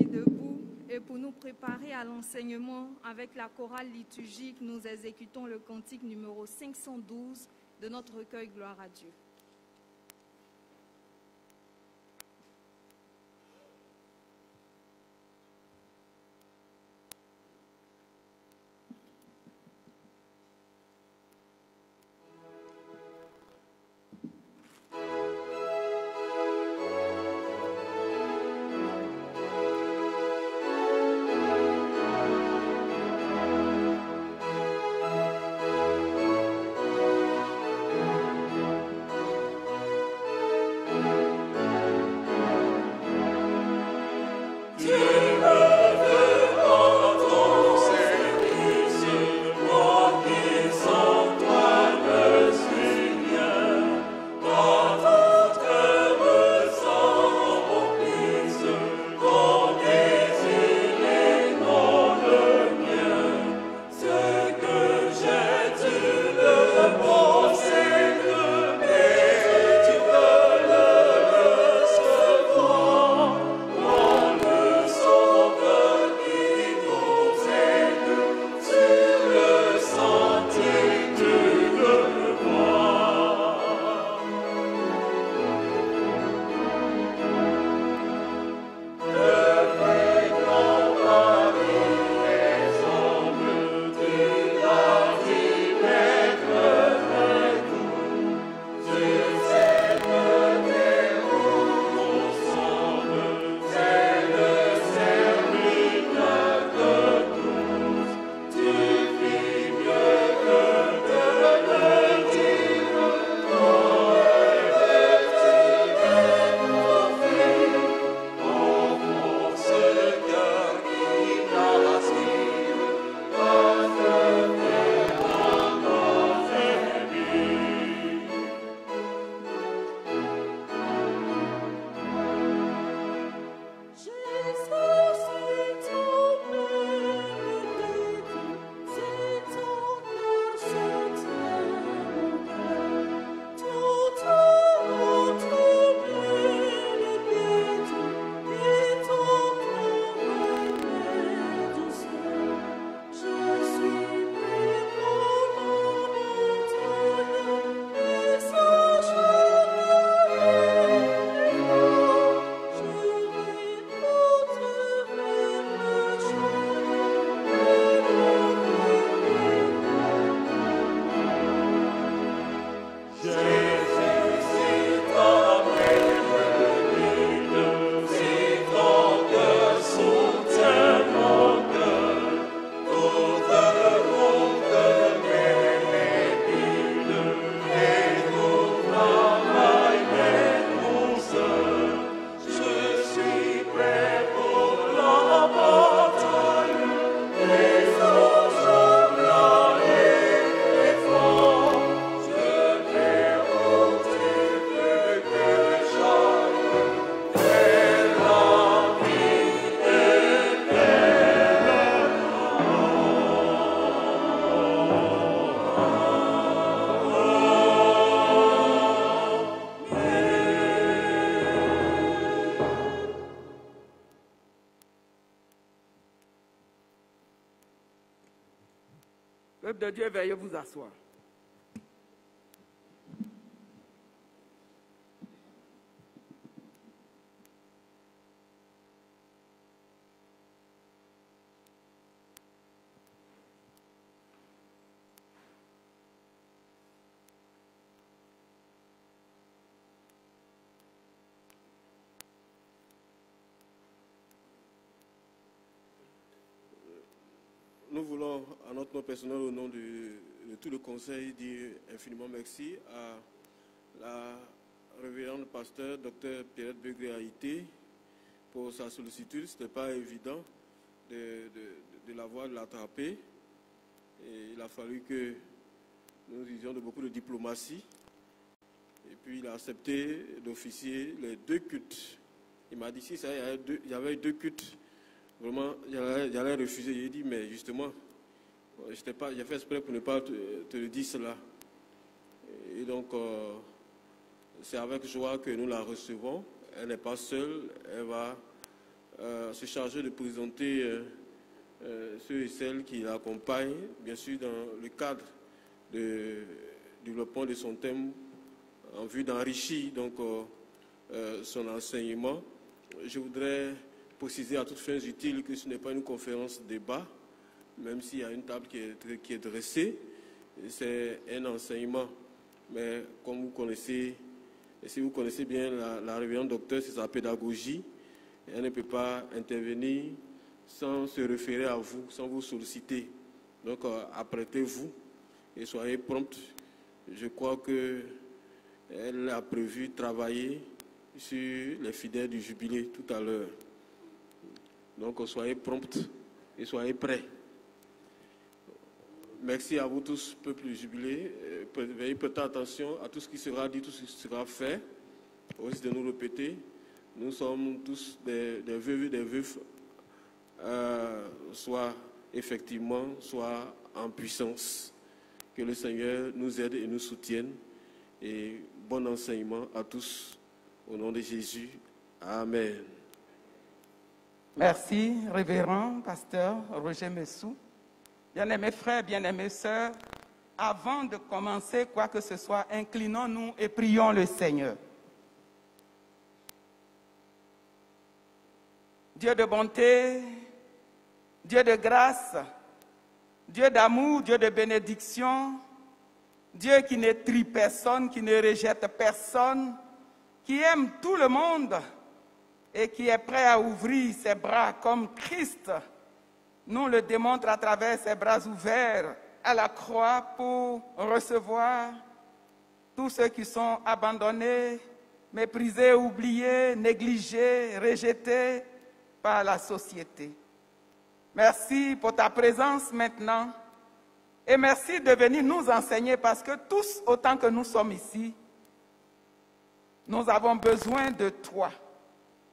mis debout et pour nous préparer à l'enseignement avec la chorale liturgique, nous exécutons le cantique numéro 512 de notre recueil Gloire à Dieu. Peuple de Dieu, veuillez vous asseoir. Nous voulons, à notre nom personnel, au nom de tout le conseil, dire infiniment merci à la révérende pasteur Dr Pierrette Begré-Haïté pour sa sollicitude. Ce n'était pas évident de l'avoir, de l'attraper. Et il a fallu que nous usions de beaucoup de diplomatie. Et puis il a accepté d'officier les 2 cultes. Il m'a dit si ça, il y avait 2 cultes. Vraiment, j'allais refuser. J'ai dit, mais justement, j'ai fait exprès pour ne pas te le dire cela. Et donc, c'est avec joie que nous la recevons. Elle n'est pas seule, elle va se charger de présenter ceux et celles qui l'accompagnent, bien sûr dans le cadre du développement de son thème en vue d'enrichir donc son enseignement. Je voudrais préciser à toutes fins utiles que ce n'est pas une conférence débat, même s'il y a une table qui est dressée. C'est un enseignement, mais comme vous connaissez, et si vous connaissez bien la révérende docteur, c'est sa pédagogie. Elle ne peut pas intervenir sans se référer à vous, sans vous solliciter. Donc, apprêtez-vous et soyez promptes. Je crois qu'elle a prévu travailler sur les fidèles du jubilé tout à l'heure. Donc, soyez promptes et soyez prêts. Merci à vous tous, peuple du jubilé. Veuillez prêter attention à tout ce qui sera dit, tout ce qui sera fait. Au risque de nous répéter, nous sommes tous des veuves et des veufs, soit effectivement, soit en puissance. Que le Seigneur nous aide et nous soutienne. Et bon enseignement à tous. Au nom de Jésus. Amen. Merci, révérend pasteur Roger Messou. Bien-aimés frères, bien-aimées sœurs, avant de commencer quoi que ce soit, inclinons-nous et prions le Seigneur. Dieu de bonté, Dieu de grâce, Dieu d'amour, Dieu de bénédiction, Dieu qui ne trie personne, qui ne rejette personne, qui aime tout le monde et qui est prêt à ouvrir ses bras comme Christ nous le démontre à travers ses bras ouverts à la croix pour recevoir tous ceux qui sont abandonnés, méprisés, oubliés, négligés, rejetés par la société. Merci pour ta présence maintenant et merci de venir nous enseigner parce que tous, autant que nous sommes ici, nous avons besoin de toi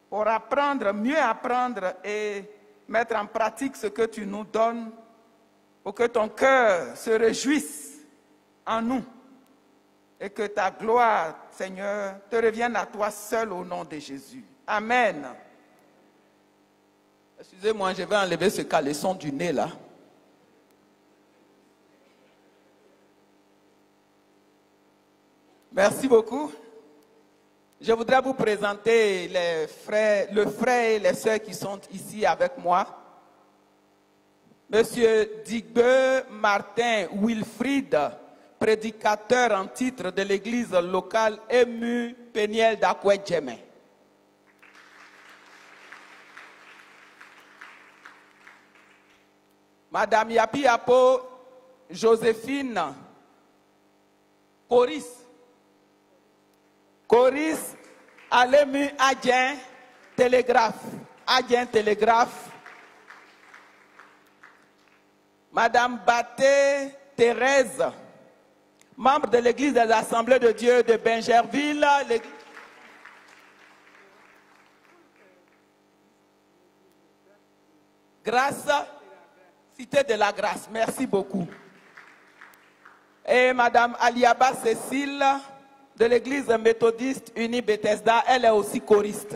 pour apprendre, mieux apprendre et mettre en pratique ce que tu nous donnes pour que ton cœur se réjouisse en nous et que ta gloire, Seigneur, te revienne à toi seul au nom de Jésus. Amen. Excusez-moi, je vais enlever ce caleçon du nez là. Merci beaucoup. Je voudrais vous présenter le frère et les sœurs qui sont ici avec moi. Monsieur Digbe Martin Wilfried, prédicateur en titre de l'église locale EMU Peniel d'Akouedjeme. Madame Yapi Apo Joséphine Coris à l'EMU Adjen Télégraphe. Madame Baté Thérèse, membre de l'église des Assemblées de Dieu de Bingerville. Grâce, Cité de la Grâce. Merci beaucoup. Et Madame Aliaba Cécile, de l'église méthodiste unie Bethesda, elle est aussi choriste.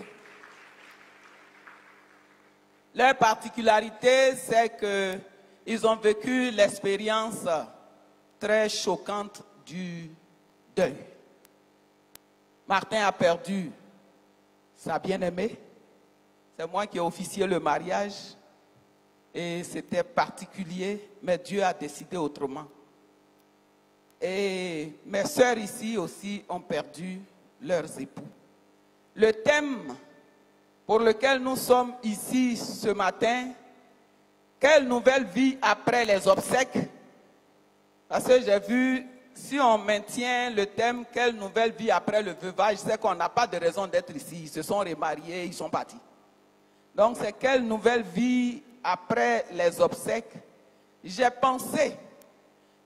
Leur particularité, c'est qu'ils ont vécu l'expérience très choquante du deuil. Martin a perdu sa bien-aimée. C'est moi qui ai officié le mariage. Et c'était particulier, mais Dieu a décidé autrement. Et mes sœurs ici aussi ont perdu leurs époux. Le thème pour lequel nous sommes ici ce matin, quelle nouvelle vie après les obsèques? Parce que j'ai vu, si on maintient le thème, quelle nouvelle vie après le veuvage, c'est qu'on n'a pas de raison d'être ici. Ils se sont remariés, ils sont partis. Donc c'est quelle nouvelle vie après les obsèques? J'ai pensé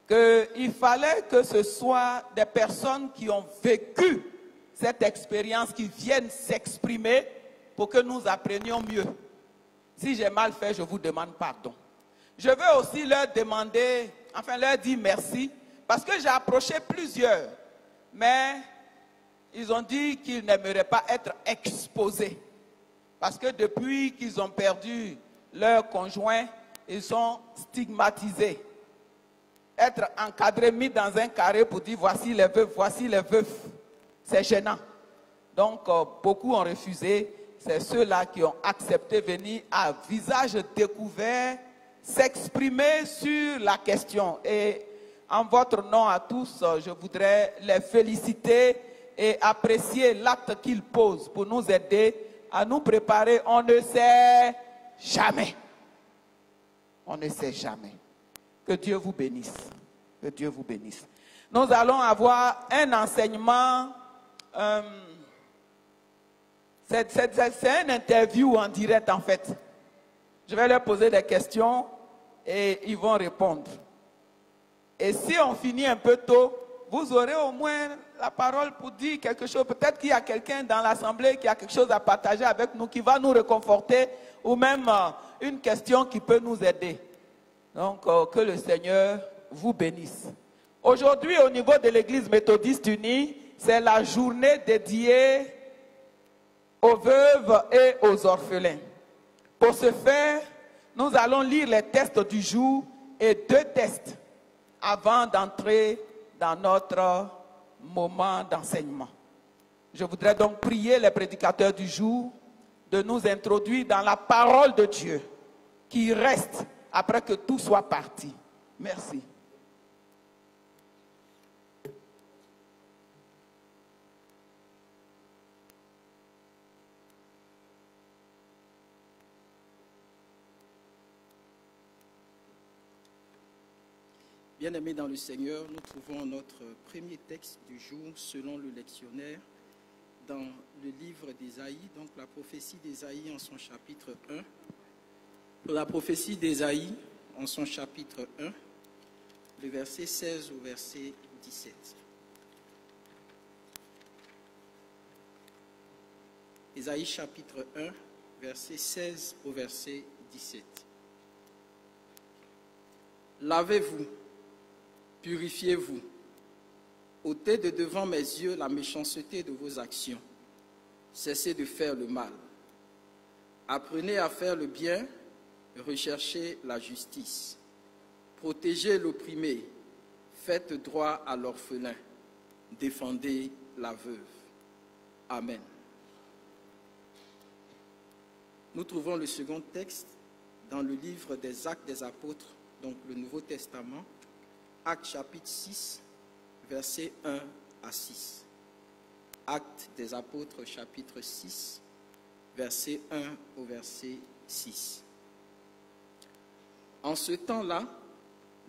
qu'il fallait que ce soit des personnes qui ont vécu cette expérience, qui viennent s'exprimer pour que nous apprenions mieux. Si j'ai mal fait, je vous demande pardon. Je veux aussi leur demander, enfin leur dire merci, parce que j'ai approché plusieurs, mais ils ont dit qu'ils n'aimeraient pas être exposés. Parce que depuis qu'ils ont perdu leur conjoint, ils sont stigmatisés. Être encadrés, mis dans un carré pour dire voici les veufs, c'est gênant. Donc beaucoup ont refusé. C'est ceux-là qui ont accepté venir à visage découvert s'exprimer sur la question. Et en votre nom à tous, je voudrais les féliciter et apprécier l'acte qu'ils posent pour nous aider à nous préparer. On ne sait jamais. On ne sait jamais. Que Dieu vous bénisse. Que Dieu vous bénisse. Nous allons avoir un enseignement. C'est une interview en direct en fait. Je vais leur poser des questions et ils vont répondre. Et si on finit un peu tôt, vous aurez au moins la parole pour dire quelque chose. Peut-être qu'il y a quelqu'un dans l'assemblée qui a quelque chose à partager avec nous, qui va nous réconforter, ou même une question qui peut nous aider. Donc, que le Seigneur vous bénisse. Aujourd'hui, au niveau de l'Église méthodiste unie, c'est la journée dédiée aux veuves et aux orphelins. Pour ce faire, nous allons lire les textes du jour et 2 textes avant d'entrer dans notre moment d'enseignement. Je voudrais donc prier les prédicateurs du jour de nous introduire dans la parole de Dieu qui reste après que tout soit parti. Merci. Bien-aimés dans le Seigneur, nous trouvons notre premier texte du jour selon le lectionnaire dans le livre d'Ésaïe, donc la prophétie d'Ésaïe en son chapitre 1. Pour la prophétie d'Ésaïe en son chapitre 1, le verset 16 au verset 17. Ésaïe chapitre 1, verset 16 au verset 17. Lavez-vous, purifiez-vous, ôtez de devant mes yeux la méchanceté de vos actions, cessez de faire le mal. Apprenez à faire le bien, recherchez la justice, protégez l'opprimé, faites droit à l'orphelin, défendez la veuve. Amen. Nous trouvons le second texte dans le livre des Actes des Apôtres, donc le Nouveau Testament, Actes chapitre 6, versets 1 à 6. Actes des Apôtres chapitre 6, verset 1 au verset 6. En ce temps-là,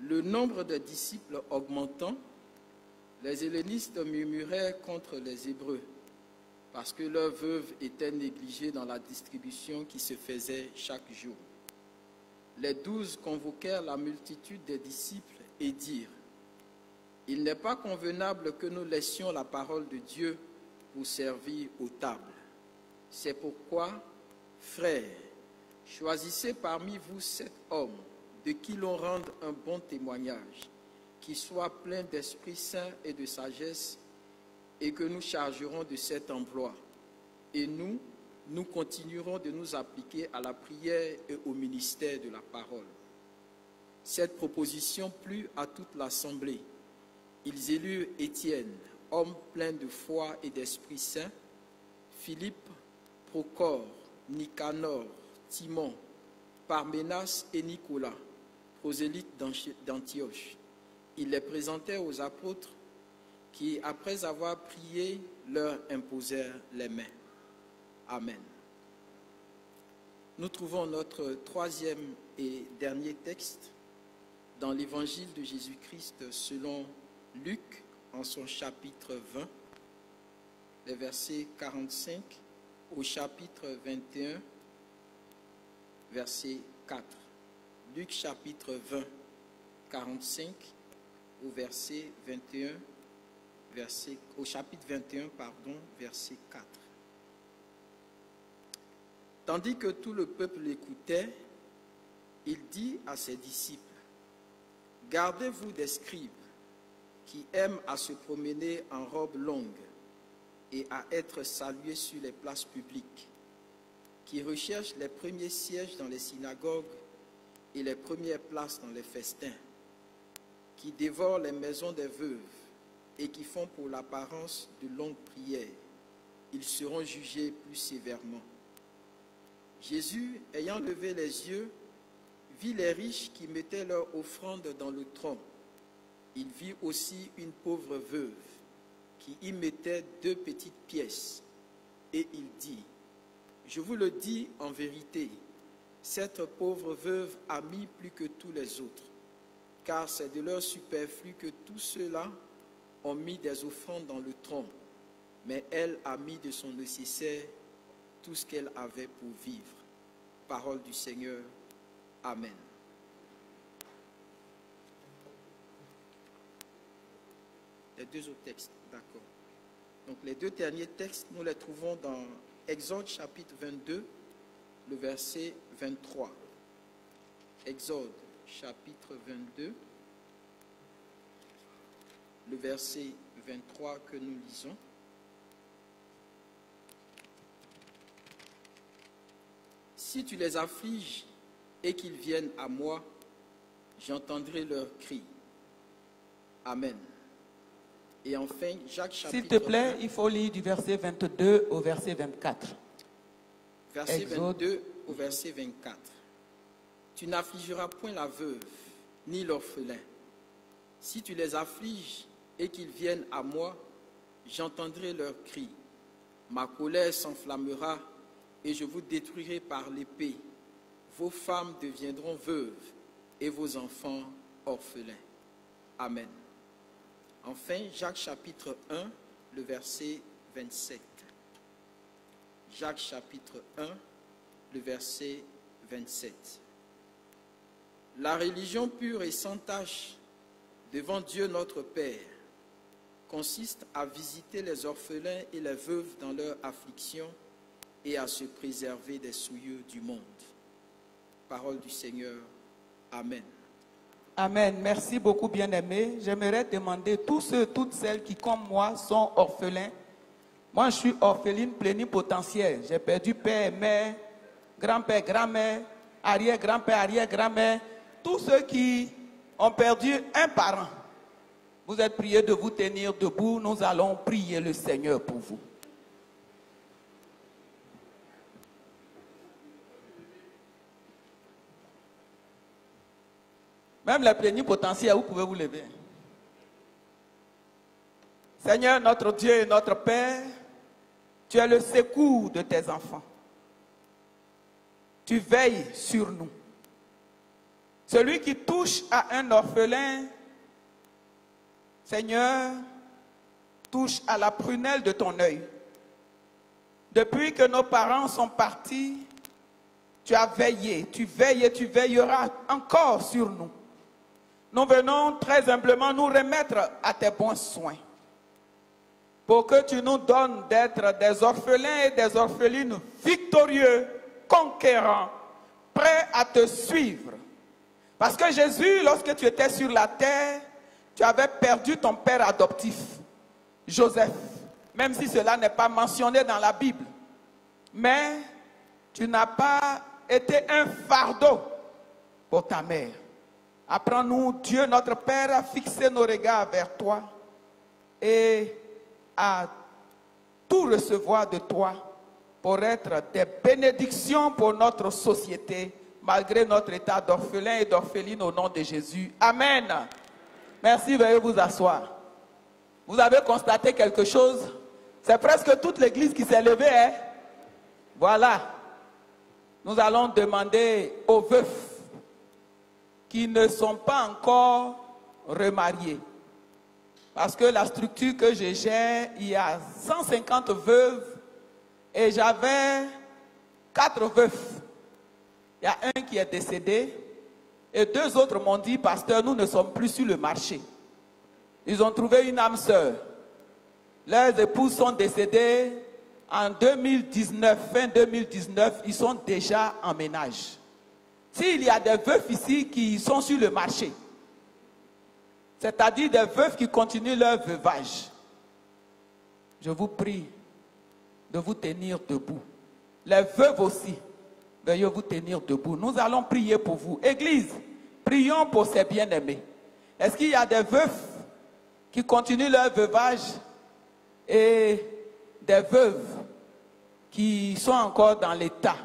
le nombre de disciples augmentant, les hellénistes murmuraient contre les Hébreux, parce que leurs veuves étaient négligées dans la distribution qui se faisait chaque jour. Les 12 convoquèrent la multitude des disciples et dirent : il n'est pas convenable que nous laissions la parole de Dieu pour servir aux tables. C'est pourquoi, frères, choisissez parmi vous 7 hommes de qui l'on rende un bon témoignage, qui soient pleins d'Esprit Saint et de sagesse, et que nous chargerons de cet emploi. Et nous continuerons de nous appliquer à la prière et au ministère de la parole. Cette proposition plut à toute l'assemblée. Ils élurent Étienne, homme plein de foi et d'Esprit Saint, Philippe, Procore, Nicanor, Timon, Parménas et Nicolas, prosélytes d'Antioche. Ils les présentèrent aux apôtres qui, après avoir prié, leur imposèrent les mains. Amen. Nous trouvons notre troisième et dernier texte dans l'évangile de Jésus-Christ selon Luc en son chapitre 20, les versets 45 au chapitre 21, verset 4. Luc chapitre 20, 45 au verset 21, au chapitre 21, verset 4. Tandis que tout le peuple l'écoutait, il dit à ses disciples : gardez-vous des scribes qui aiment à se promener en robe longue et à être salués sur les places publiques, qui recherchent les premiers sièges dans les synagogues et les premières places dans les festins, qui dévorent les maisons des veuves et qui font pour l'apparence de longues prières. Ils seront jugés plus sévèrement. Jésus, ayant levé les yeux, vit les riches qui mettaient leur offrande dans le tronc. Il vit aussi une pauvre veuve qui y mettait 2 petites pièces. Et il dit, « Je vous le dis en vérité, cette pauvre veuve a mis plus que tous les autres, car c'est de leur superflu que tous ceux-là ont mis des offrandes dans le tronc, mais elle a mis de son nécessaire tout ce qu'elle avait pour vivre. » Parole du Seigneur. Amen. Les 2 autres textes, d'accord. Donc les 2 derniers textes, nous les trouvons dans Exode chapitre 22, le verset 23. Exode chapitre 22, le verset 23 que nous lisons. Si tu les affliges et qu'ils viennent à moi, j'entendrai leurs cris. Amen. Et enfin, Jacques chapitre... S'il te plaît, il faut lire du verset 22 au verset 24. Verset Exode. 22 au verset 24. Tu n'affligeras point la veuve, ni l'orphelin. Si tu les affliges et qu'ils viennent à moi, j'entendrai leurs cris. Ma colère s'enflammera et je vous détruirai par l'épée. Vos femmes deviendront veuves et vos enfants orphelins. Amen. Enfin, Jacques chapitre 1, le verset 27. Jacques chapitre 1, le verset 27. La religion pure et sans tache devant Dieu notre Père consiste à visiter les orphelins et les veuves dans leur affliction et à se préserver des souillures du monde. Parole du Seigneur. Amen. Amen. Merci beaucoup, bien-aimés. J'aimerais demander tous ceux, toutes celles qui, comme moi, sont orphelins. Moi, je suis orpheline plénipotentiaire. J'ai perdu père, mère, grand-père, grand-mère, arrière-grand-père, arrière-grand-mère. Tous ceux qui ont perdu un parent, vous êtes priés de vous tenir debout. Nous allons prier le Seigneur pour vous. Même les plénipotentiaires, vous pouvez vous lever. Seigneur, notre Dieu et notre Père, tu es le secours de tes enfants. Tu veilles sur nous. Celui qui touche à un orphelin, Seigneur, touche à la prunelle de ton œil. Depuis que nos parents sont partis, tu as veillé, tu veilles et tu veilleras encore sur nous. Nous venons très humblement nous remettre à tes bons soins pour que tu nous donnes d'être des orphelins et des orphelines victorieux, conquérants, prêts à te suivre. Parce que Jésus, lorsque tu étais sur la terre, tu avais perdu ton père adoptif, Joseph, même si cela n'est pas mentionné dans la Bible. Mais tu n'as pas été un fardeau pour ta mère. Apprends-nous, Dieu notre Père, à fixer nos regards vers toi et à tout recevoir de toi pour être des bénédictions pour notre société, malgré notre état d'orphelin et d'orpheline au nom de Jésus. Amen. Merci, veuillez vous asseoir. Vous avez constaté quelque chose? C'est presque toute l'église qui s'est levée, hein? Voilà. Nous allons demander aux veufs qui ne sont pas encore remariés. Parce que la structure que je gère, il y a 150 veuves et j'avais 4 veufs. Il y a un qui est décédé et 2 autres m'ont dit, pasteur, nous ne sommes plus sur le marché. Ils ont trouvé une âme sœur. Leurs épouses sont décédées en 2019, fin 2019, ils sont déjà en ménage. S'il y a des veufs ici qui sont sur le marché, c'est-à-dire des veufs qui continuent leur veuvage, je vous prie de vous tenir debout. Les veuves aussi, veuillez vous tenir debout. Nous allons prier pour vous. Église, prions pour ces bien-aimés. Est-ce qu'il y a des veufs qui continuent leur veuvage et des veuves qui sont encore dans l'état?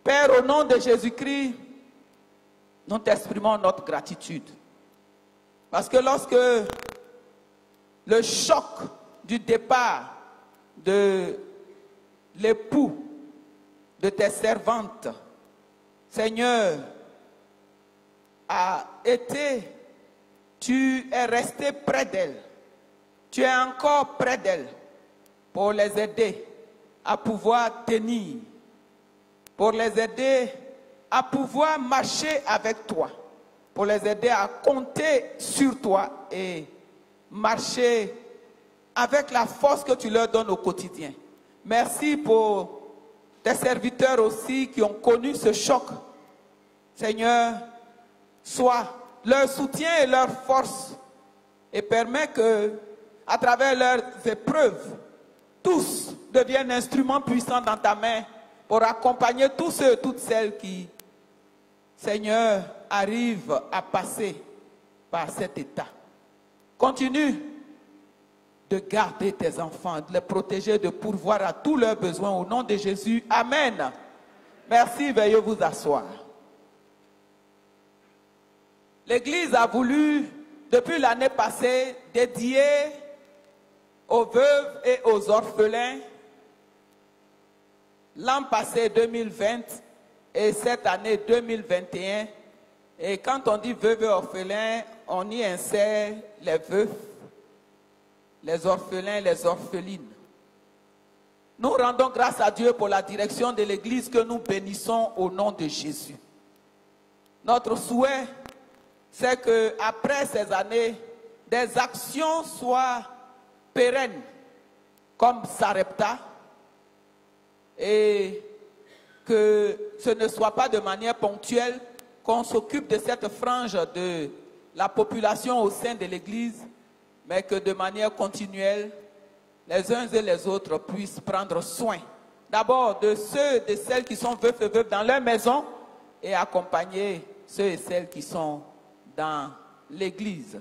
Père, au nom de Jésus-Christ, nous t'exprimons notre gratitude. Parce que lorsque le choc du départ de l'époux de tes servantes, Seigneur, a été, tu es resté près d'elles. Tu es encore près d'elles pour les aider à pouvoir tenir, pour les aider à pouvoir marcher avec toi, pour les aider à compter sur toi et marcher avec la force que tu leur donnes au quotidien. Merci pour tes serviteurs aussi qui ont connu ce choc. Seigneur, sois leur soutien et leur force et permets que, à travers leurs épreuves, tous deviennent instruments puissants dans ta main pour accompagner tous ceux et toutes celles qui, Seigneur, arrivent à passer par cet état. Continue de garder tes enfants, de les protéger, de pourvoir à tous leurs besoins au nom de Jésus. Amen. Merci, veuillez vous asseoir. L'Église a voulu, depuis l'année passée, dédier aux veuves et aux orphelins l'an passé 2020 et cette année 2021. Et quand on dit veuves et orphelins, on y insère les veufs, les orphelins, les orphelines. Nous rendons grâce à Dieu pour la direction de l'Église que nous bénissons au nom de Jésus. Notre souhait, c'est qu'après ces années, des actions soient pérennes, comme Sarepta, et que ce ne soit pas de manière ponctuelle qu'on s'occupe de cette frange de la population au sein de l'Église, mais que de manière continuelle, les uns et les autres puissent prendre soin d'abord de ceux et de celles qui sont veufs et veuves dans leur maison et accompagner ceux et celles qui sont dans l'Église.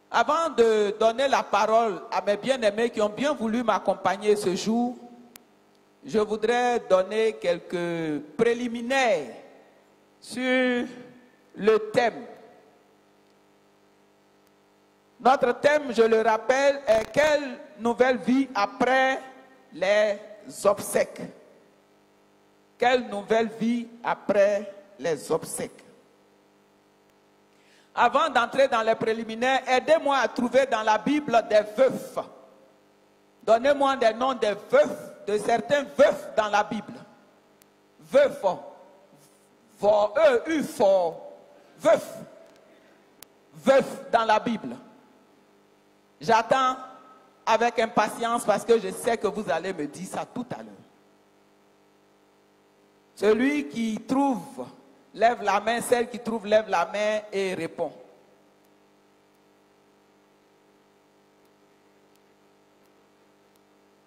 Avant de donner la parole à mes bien-aimés qui ont bien voulu m'accompagner ce jour, je voudrais donner quelques préliminaires sur le thème. Notre thème, je le rappelle, est « Quelle nouvelle vie après les obsèques ?» Quelle nouvelle vie après les obsèques? Avant d'entrer dans les préliminaires, aidez-moi à trouver dans la Bible des veufs. Donnez-moi des noms des veufs, de certains veufs dans la Bible. Veuf, veuf, veuf dans la Bible. J'attends avec impatience parce que je sais que vous allez me dire ça tout à l'heure. Celui qui trouve, lève la main. Celle qui trouve, lève la main et répond.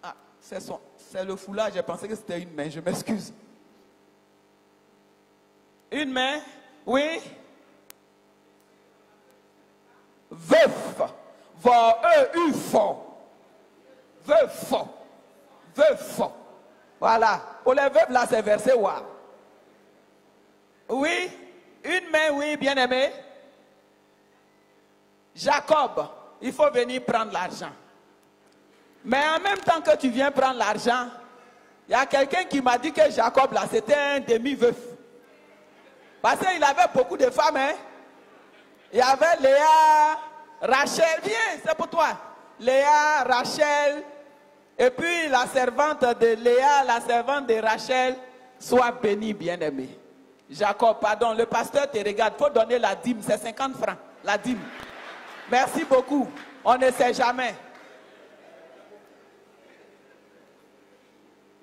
Ah, c'est le foulard. J'ai pensé que c'était une main. Je m'excuse. Une main? Oui? Veuf. Veuf. Veuf. Veuf. Voilà. Pour les veuves, là, c'est verset WA. Oui? Une main, oui, bien aimé. Jacob, il faut venir prendre l'argent. Mais en même temps que tu viens prendre l'argent, il y a quelqu'un qui m'a dit que Jacob, là, c'était un demi-veuf. Parce qu'il avait beaucoup de femmes, hein. Il y avait Léa, Rachel, viens, c'est pour toi. Léa, Rachel, et puis la servante de Léa, la servante de Rachel, sois bénie, bien-aimé. Jacob, pardon, le pasteur te regarde, il faut donner la dîme, c'est 50 francs, la dîme. Merci beaucoup, on ne sait jamais.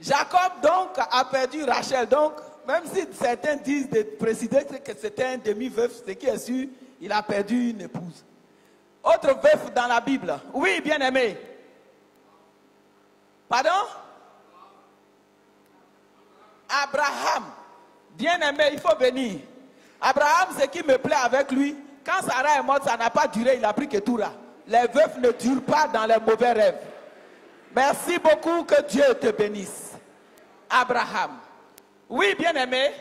Jacob, donc, a perdu Rachel, donc, même si certains disent de préciser que c'était un demi-veuf, ce qui est sûr, il a perdu une épouse. Autre veuf dans la Bible. Oui, bien-aimé. Pardon? Abraham, bien aimé, il faut venir. Abraham, ce qui me plaît avec lui, quand Sarah est morte, ça n'a pas duré, il a pris Ketura. Les veufs ne durent pas dans les mauvais rêves. Merci beaucoup, que Dieu te bénisse. Abraham. Oui, bien aimé.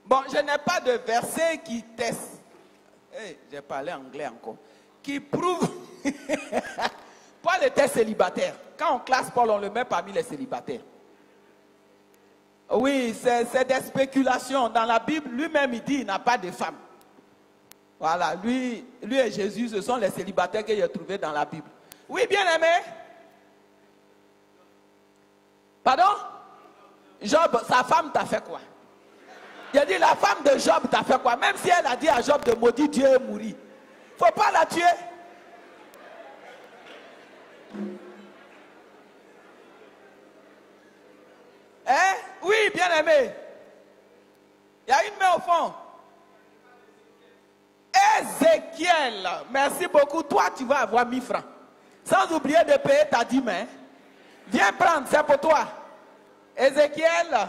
Bon, je n'ai pas de verset qui teste. Hey, j'ai parlé anglais encore. Qui prouve. Paul était célibataire. Quand on classe Paul, on le met parmi les célibataires. Oui, c'est des spéculations. Dans la Bible, lui-même, il dit qu'il n'a pas de femme. Voilà, lui et Jésus, ce sont les célibataires que j'ai trouvés dans la Bible. Oui, bien aimé. Pardon? Job, sa femme t'a fait quoi? Il a dit, la femme de Job t'a fait quoi? Même si elle a dit à Job de maudire Dieu et mourir. Il ne faut pas la tuer. Hein? Oui, bien aimé. Il y a une main au fond. Ézéchiel. Merci beaucoup. Toi, tu vas avoir 1000 francs. Sans oublier de payer ta dîme. Hein? Viens prendre, c'est pour toi. Ézéchiel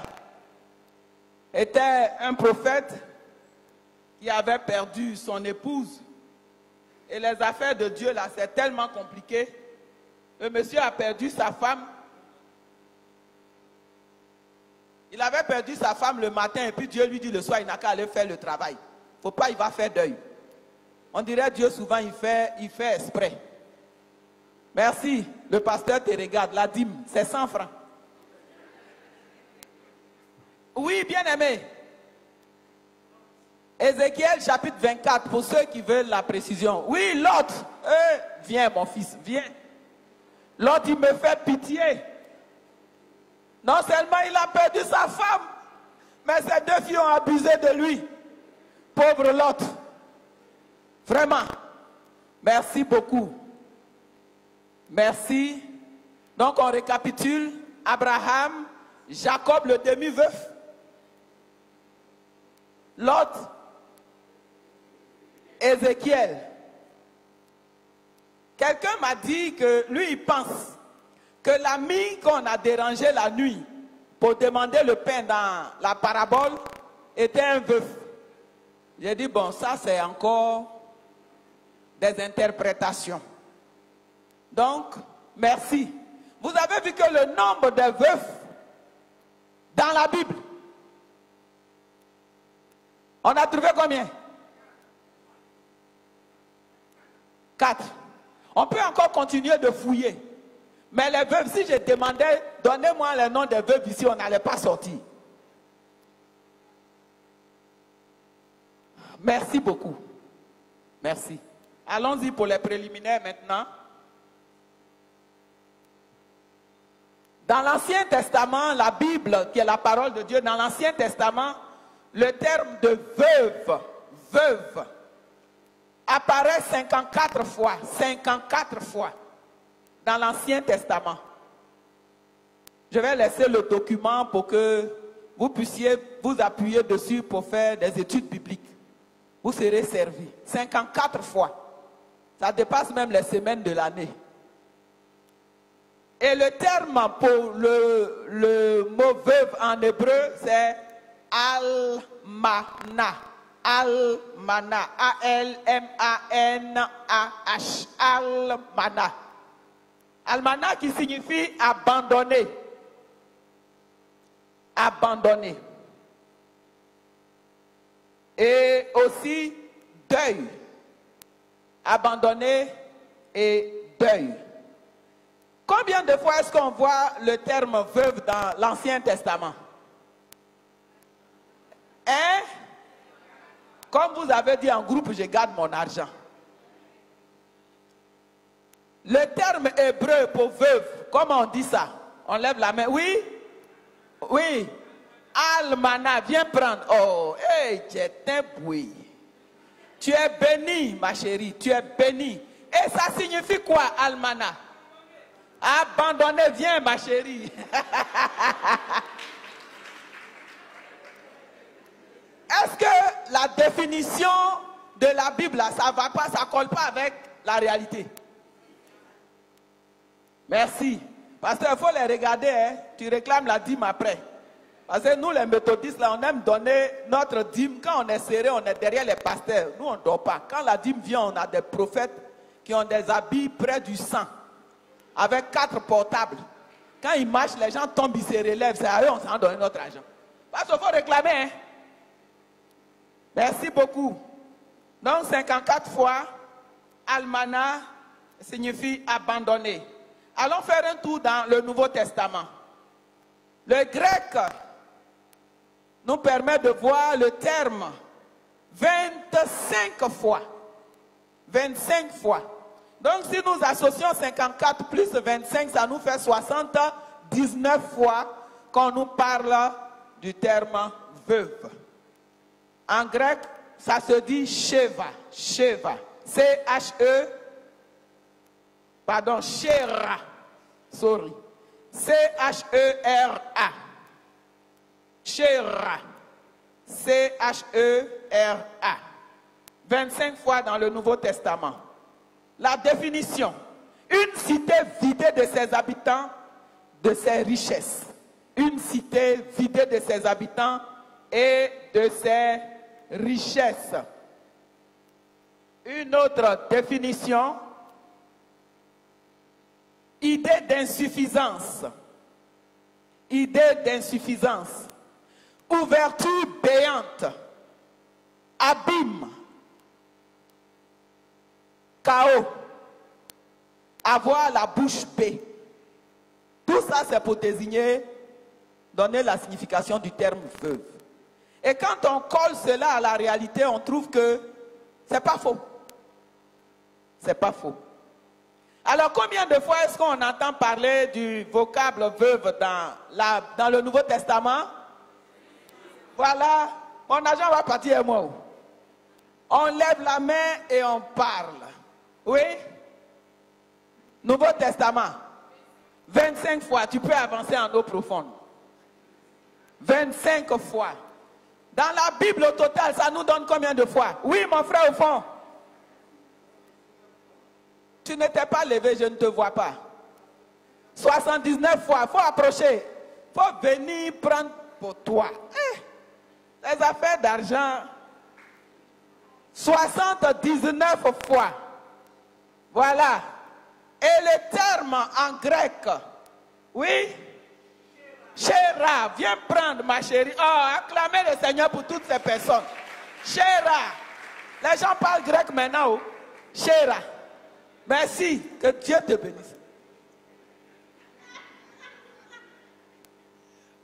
était un prophète qui avait perdu son épouse. Et les affaires de Dieu, là, c'est tellement compliqué. Le monsieur a perdu sa femme. Il avait perdu sa femme le matin et puis Dieu lui dit le soir, il n'a qu'à aller faire le travail. Il ne faut pas, il va faire deuil. On dirait Dieu souvent, il fait exprès. Merci, le pasteur te regarde, la dîme, c'est 100 francs. Oui, bien aimé. Ézéchiel chapitre 24, pour ceux qui veulent la précision. Oui, Lot, viens mon fils, viens. Lot, il me fait pitié. Non seulement il a perdu sa femme, mais ses 2 filles ont abusé de lui. Pauvre Lot. Vraiment. Merci beaucoup. Merci. Donc on récapitule. Abraham, Jacob le demi-veuf, Lot, Ézéchiel. Quelqu'un m'a dit que lui il pense que l'ami qu'on a dérangé la nuit pour demander le pain dans la parabole était un veuf. J'ai dit bon, ça c'est encore des interprétations. Donc, merci. Vous avez vu que le nombre de veufs dans la Bible, on a trouvé combien? 4. On peut encore continuer de fouiller. Mais les veuves, si je demandais, donnez-moi le nom des veuves ici, on n'allait pas sortir. Merci beaucoup. Merci. Allons-y pour les préliminaires maintenant. Dans l'Ancien Testament, la Bible, qui est la parole de Dieu, dans l'Ancien Testament, le terme de veuve, apparaît 54 fois. 54 fois. Dans l'Ancien Testament. Je vais laisser le document pour que vous puissiez vous appuyer dessus pour faire des études bibliques. Vous serez servis. 54 fois. Ça dépasse même les semaines de l'année. Et le terme pour le mot veuve en hébreu, c'est almana. Almana. A-L-M-A-N-A-H. Almana. Almana qui signifie abandonner. Abandonner. Et aussi deuil. Abandonner et deuil. Combien de fois est-ce qu'on voit le terme veuve dans l'Ancien Testament? Hein? Comme vous avez dit en groupe, je garde mon argent. Le terme hébreu pour veuve, comment on dit ça? On lève la main. Oui? Oui. Almana, viens prendre. Oh, hey, j'étais bouilli. Tu es béni, ma chérie, tu es béni. Et ça signifie quoi, almana? Abandonner, viens, ma chérie. Est-ce que la définition de la Bible, ça va pas, ça colle pas avec la réalité? Merci. Parce qu'il faut les regarder, hein. Tu réclames la dîme après. Parce que nous, les méthodistes, là, on aime donner notre dîme. Quand on est serré, on est derrière les pasteurs. Nous, on ne dort pas. Quand la dîme vient, on a des prophètes qui ont des habits près du sang, avec 4 portables. Quand ils marchent, les gens tombent, ils se relèvent. C'est à eux, on s'en donne notre argent. Parce qu'il faut réclamer. Hein? Merci beaucoup. Donc, 54 fois, almanach signifie abandonner. Allons faire un tour dans le Nouveau Testament. Le grec nous permet de voir le terme 25 fois. 25 fois. Donc si nous associons 54 plus 25, ça nous fait 79 fois qu'on nous parle du terme veuve. En grec, ça se dit Sheva. Sheva. C-H-E, pardon, Shera. Sorry. C-H-E-R-A. Shera. C-H-E-R-A. 25 fois dans le Nouveau Testament. La définition. Une cité vidée de ses habitants, de ses richesses. Une cité vidée de ses habitants et de ses richesses. Une autre définition. Idée d'insuffisance. Idée d'insuffisance. Ouverture béante. Abîme. Chaos. Avoir la bouche bée. Tout ça, c'est pour désigner, donner la signification du terme veuve. Et quand on colle cela à la réalité, on trouve que c'est pas faux. C'est pas faux. Alors, combien de fois est-ce qu'on entend parler du vocable veuve dans le Nouveau Testament? Voilà, mon agent va partir et moi. On lève la main et on parle. Oui? Nouveau Testament. 25 fois, tu peux avancer en eau profonde. 25 fois. Dans la Bible au total, ça nous donne combien de fois? Oui, mon frère au fond. Tu n'étais pas levé, je ne te vois pas. 79 fois, il faut approcher. Il faut venir prendre pour toi. Les affaires d'argent. 79 fois. Voilà. Et le terme en grec, oui? Chéra, viens prendre ma chérie. Oh, acclamez le Seigneur pour toutes ces personnes. Chéra. Les gens parlent grec maintenant. Oh. Chéra. Merci, que Dieu te bénisse.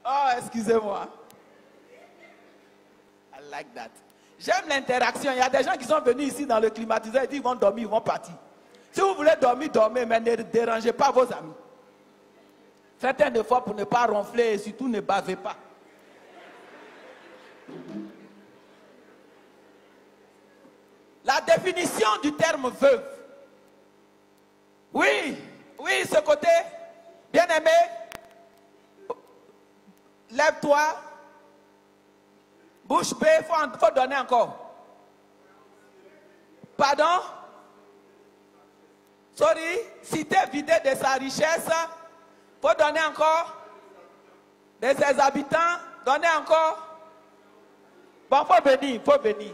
Oh, excusez-moi. I like that. J'aime l'interaction. Il y a des gens qui sont venus ici dans le climatiseur et disent ils vont dormir, ils vont partir. Si vous voulez dormir, dormez, mais ne dérangez pas vos amis. Faites un effort pour ne pas ronfler et surtout ne bavez pas. La définition du terme veuve. Oui, oui, ce côté, bien aimé, lève-toi, bouche bée, il faut donner encore. Pardon? Sorry, cité vidée de sa richesse, il faut donner encore. De ses habitants, donner encore. Bon, il faut venir, il faut venir.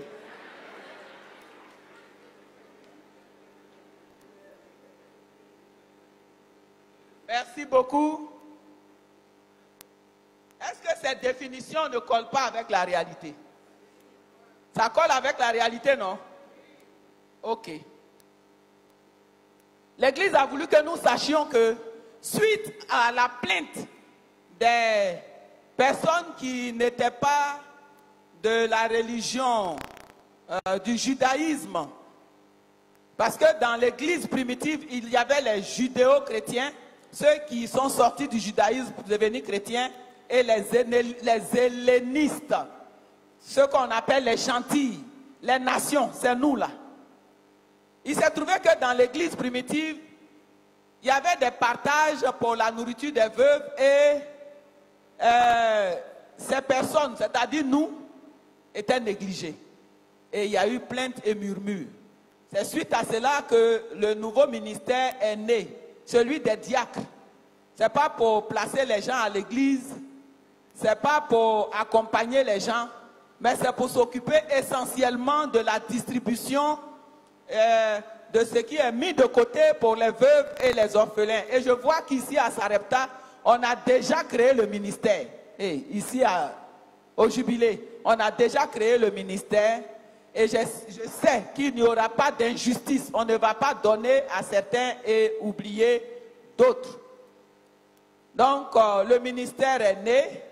Merci beaucoup. Est-ce que cette définition ne colle pas avec la réalité? Ça colle avec la réalité, non? Ok. L'Église a voulu que nous sachions que, suite à la plainte des personnes qui n'étaient pas de la religion du judaïsme, parce que dans l'Église primitive, il y avait les judéo-chrétiens, ceux qui sont sortis du judaïsme pour devenir chrétiens, et les hellénistes, ceux qu'on appelle les chantilles, les nations, c'est nous là. Il s'est trouvé que dans l'église primitive, il y avait des partages pour la nourriture des veuves et ces personnes, c'est-à-dire nous, étaient négligées. Et il y a eu plainte et murmures. C'est suite à cela que le nouveau ministère est né, celui des diacres. Ce n'est pas pour placer les gens à l'église, ce n'est pas pour accompagner les gens, mais c'est pour s'occuper essentiellement de la distribution de ce qui est mis de côté pour les veuves et les orphelins. Et je vois qu'ici à Sarepta, on a déjà créé le ministère. Et ici au Jubilé, on a déjà créé le ministère. Et je sais qu'il n'y aura pas d'injustice. On ne va pas donner à certains et oublier d'autres. Donc, le ministère est né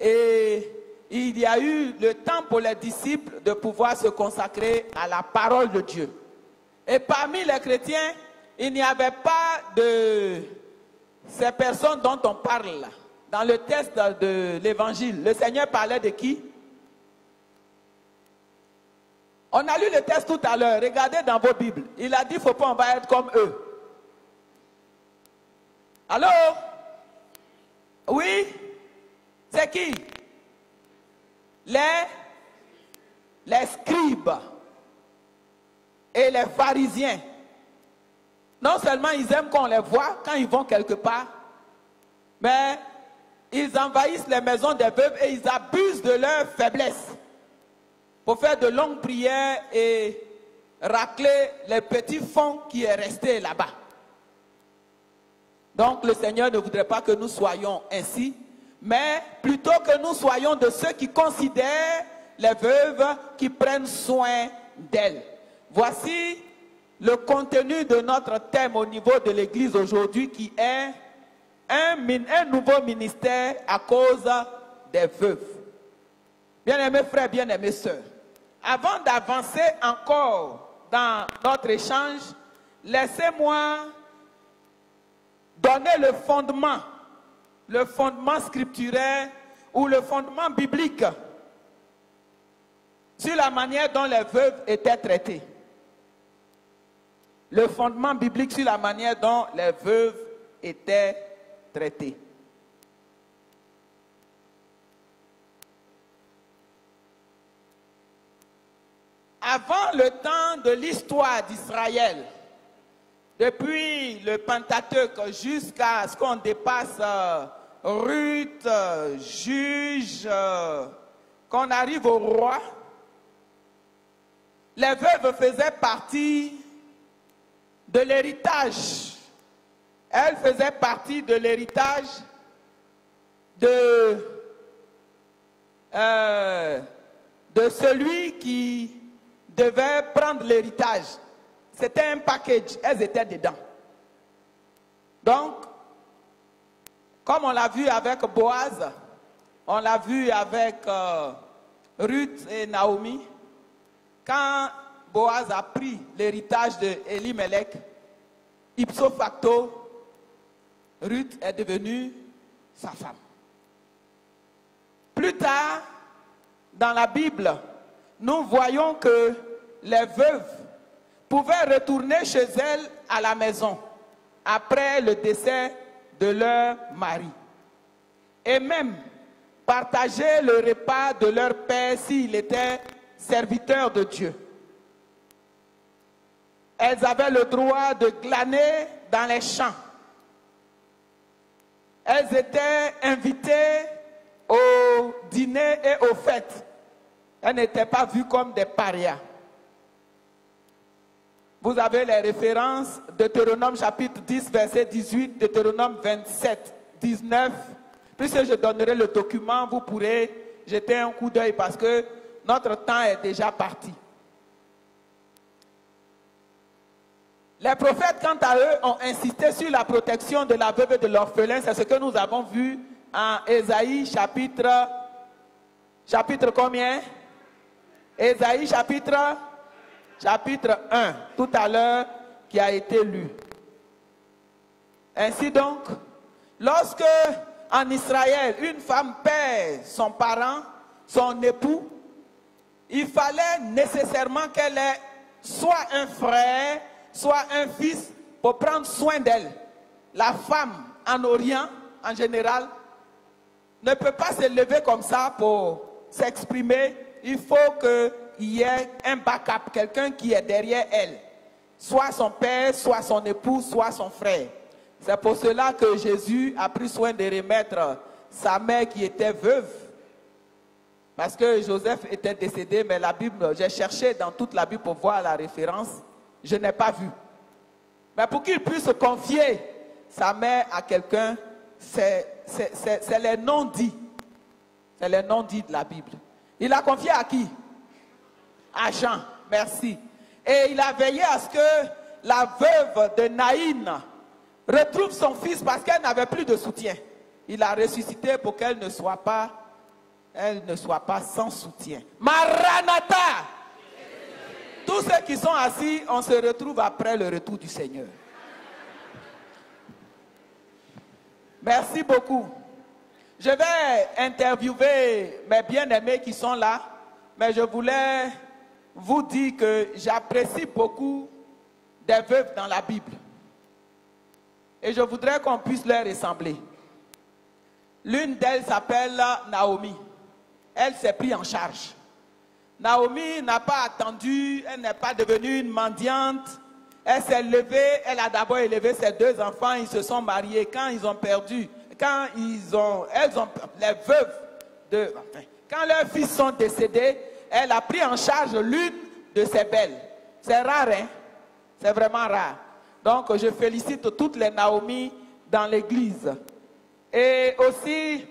et il y a eu le temps pour les disciples de pouvoir se consacrer à la parole de Dieu. Et parmi les chrétiens, il n'y avait pas de ces personnes dont on parle là. Dans le texte de l'évangile, le Seigneur parlait de qui? On a lu le texte tout à l'heure. Regardez dans vos Bibles. Il a dit, il ne faut pas, on va être comme eux. Allô? Oui? C'est qui? Les scribes et les pharisiens. Non seulement ils aiment qu'on les voit quand ils vont quelque part, mais ils envahissent les maisons des veuves et ils abusent de leur faiblesse pour faire de longues prières et racler les petits fonds qui est resté là-bas. Donc le Seigneur ne voudrait pas que nous soyons ainsi, mais plutôt que nous soyons de ceux qui considèrent les veuves, qui prennent soin d'elles. Voici le contenu de notre thème au niveau de l'Église aujourd'hui, qui est un nouveau ministère à cause des veuves. Bien-aimés frères, bien-aimés sœurs, avant d'avancer encore dans notre échange, laissez-moi donner le fondement scripturaire ou le fondement biblique sur la manière dont les veuves étaient traitées. Le fondement biblique sur la manière dont les veuves étaient traitées. Avant le temps de l'histoire d'Israël, depuis le Pentateuque jusqu'à ce qu'on dépasse Ruth, Juge, qu'on arrive au roi, les veuves faisaient partie de l'héritage. Elles faisaient partie de l'héritage de celui qui devait prendre l'héritage. C'était un package, elles étaient dedans. Donc, comme on l'a vu avec Boaz, on l'a vu avec Ruth et Naomi, quand Boaz a pris l'héritage de Elimelech, ipso facto, Ruth est devenue sa femme. Plus tard, dans la Bible, nous voyons que les veuves pouvaient retourner chez elles à la maison après le décès de leur mari. Et même partager le repas de leur père s'il était serviteur de Dieu. Elles avaient le droit de glaner dans les champs. Elles étaient invitées au dîner et aux fêtes. Elles n'étaient pas vues comme des parias. Vous avez les références de Deutéronome chapitre 10, verset 18, Deutéronome 27, 19. Puisque je donnerai le document, vous pourrez jeter un coup d'œil parce que notre temps est déjà parti. Les prophètes, quant à eux, ont insisté sur la protection de la veuve et de l'orphelin. C'est ce que nous avons vu en Ésaïe chapitre combien? Ésaïe chapitre 1, tout à l'heure, qui a été lu. Ainsi donc, lorsque en Israël, une femme perd son parent, son époux, il fallait nécessairement qu'elle ait soit un frère, soit un fils pour prendre soin d'elle. La femme en Orient, en général, ne peut pas se lever comme ça pour s'exprimer. Il faut qu'il y ait un backup, quelqu'un qui est derrière elle. Soit son père, soit son époux, soit son frère. C'est pour cela que Jésus a pris soin de remettre sa mère qui était veuve. Parce que Joseph était décédé, mais la Bible, j'ai cherché dans toute la Bible pour voir la référence, je n'ai pas vu. Mais pour qu'il puisse confier sa mère à quelqu'un, c'est les non-dits. C'est les non-dits de la Bible. Il a confié à qui? À Jean, merci. Et il a veillé à ce que la veuve de Naïn retrouve son fils parce qu'elle n'avait plus de soutien. Il a ressuscité pour qu'elle ne soit pas sans soutien. Maranatha! Tous ceux qui sont assis, on se retrouve après le retour du Seigneur. Merci beaucoup. Je vais interviewer mes bien-aimés qui sont là, mais je voulais vous dire que j'apprécie beaucoup des veuves dans la Bible. Et je voudrais qu'on puisse leur ressembler. L'une d'elles s'appelle Naomi. Elle s'est prise en charge. Naomi n'a pas attendu, elle n'est pas devenue une mendiante. Elle s'est levée, elle a d'abord élevé ses 2 enfants, ils se sont mariés. Quand ils ont perdu, les veuves, quand leurs fils sont décédés, elle a pris en charge l'une de ses belles. C'est rare, hein? C'est vraiment rare. Donc, je félicite toutes les Naomi dans l'église. Et aussi,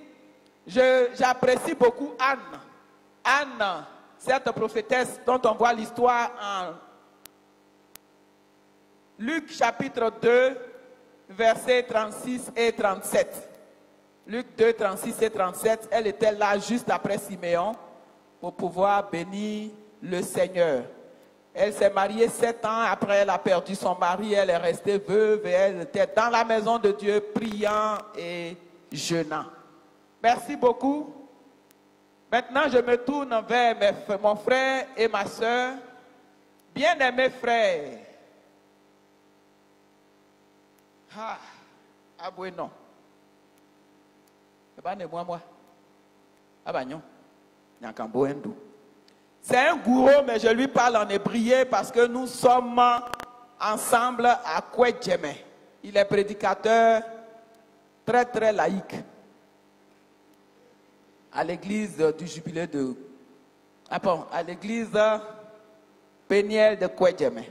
j'apprécie beaucoup Anne. Anne, cette prophétesse dont on voit l'histoire en Luc chapitre 2, versets 36 et 37. Luc 2, 36 et 37, elle était là juste après Siméon pour pouvoir bénir le Seigneur. Elle s'est mariée 7 ans, après elle a perdu son mari, elle est restée veuve et elle était dans la maison de Dieu priant et jeûnant. Merci beaucoup. Maintenant, je me tourne vers mon frère et ma soeur. Bien-aimés frères. Ah, bueno. C'est un gourou, mais je lui parle en hébreu parce que nous sommes ensemble à Kwedjeme. Il est prédicateur très très laïque à l'église du jubilé de... à l'église pénielle de Kwedjeme.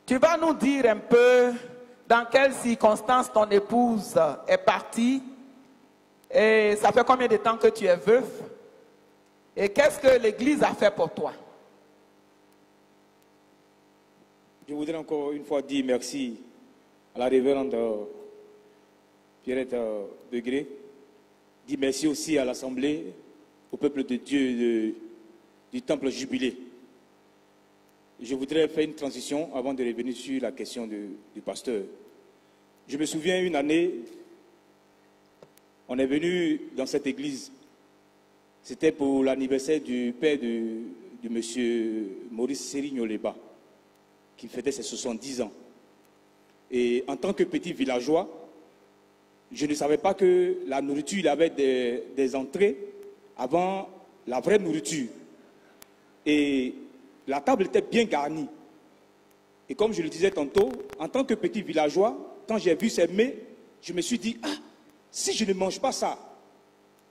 Tu vas nous dire un peu dans quelles circonstances ton épouse est partie et ça fait combien de temps que tu es veuf et qu'est-ce que l'église a fait pour toi? Je voudrais encore une fois dire merci à la révérende Pierrette Begré. Dire merci aussi à l'Assemblée, au peuple de Dieu du Temple Jubilé. Je voudrais faire une transition avant de revenir sur la question du pasteur. Je me souviens une année, on est venu dans cette église. C'était pour l'anniversaire du père de monsieur Maurice Sérigno-Leba, qui fêtait ses 70 ans. Et en tant que petit villageois, je ne savais pas que la nourriture, il avait des entrées avant la vraie nourriture. Et la table était bien garnie. Et comme je le disais tantôt, en tant que petit villageois, quand j'ai vu ces mets, je me suis dit, ah, si je ne mange pas ça,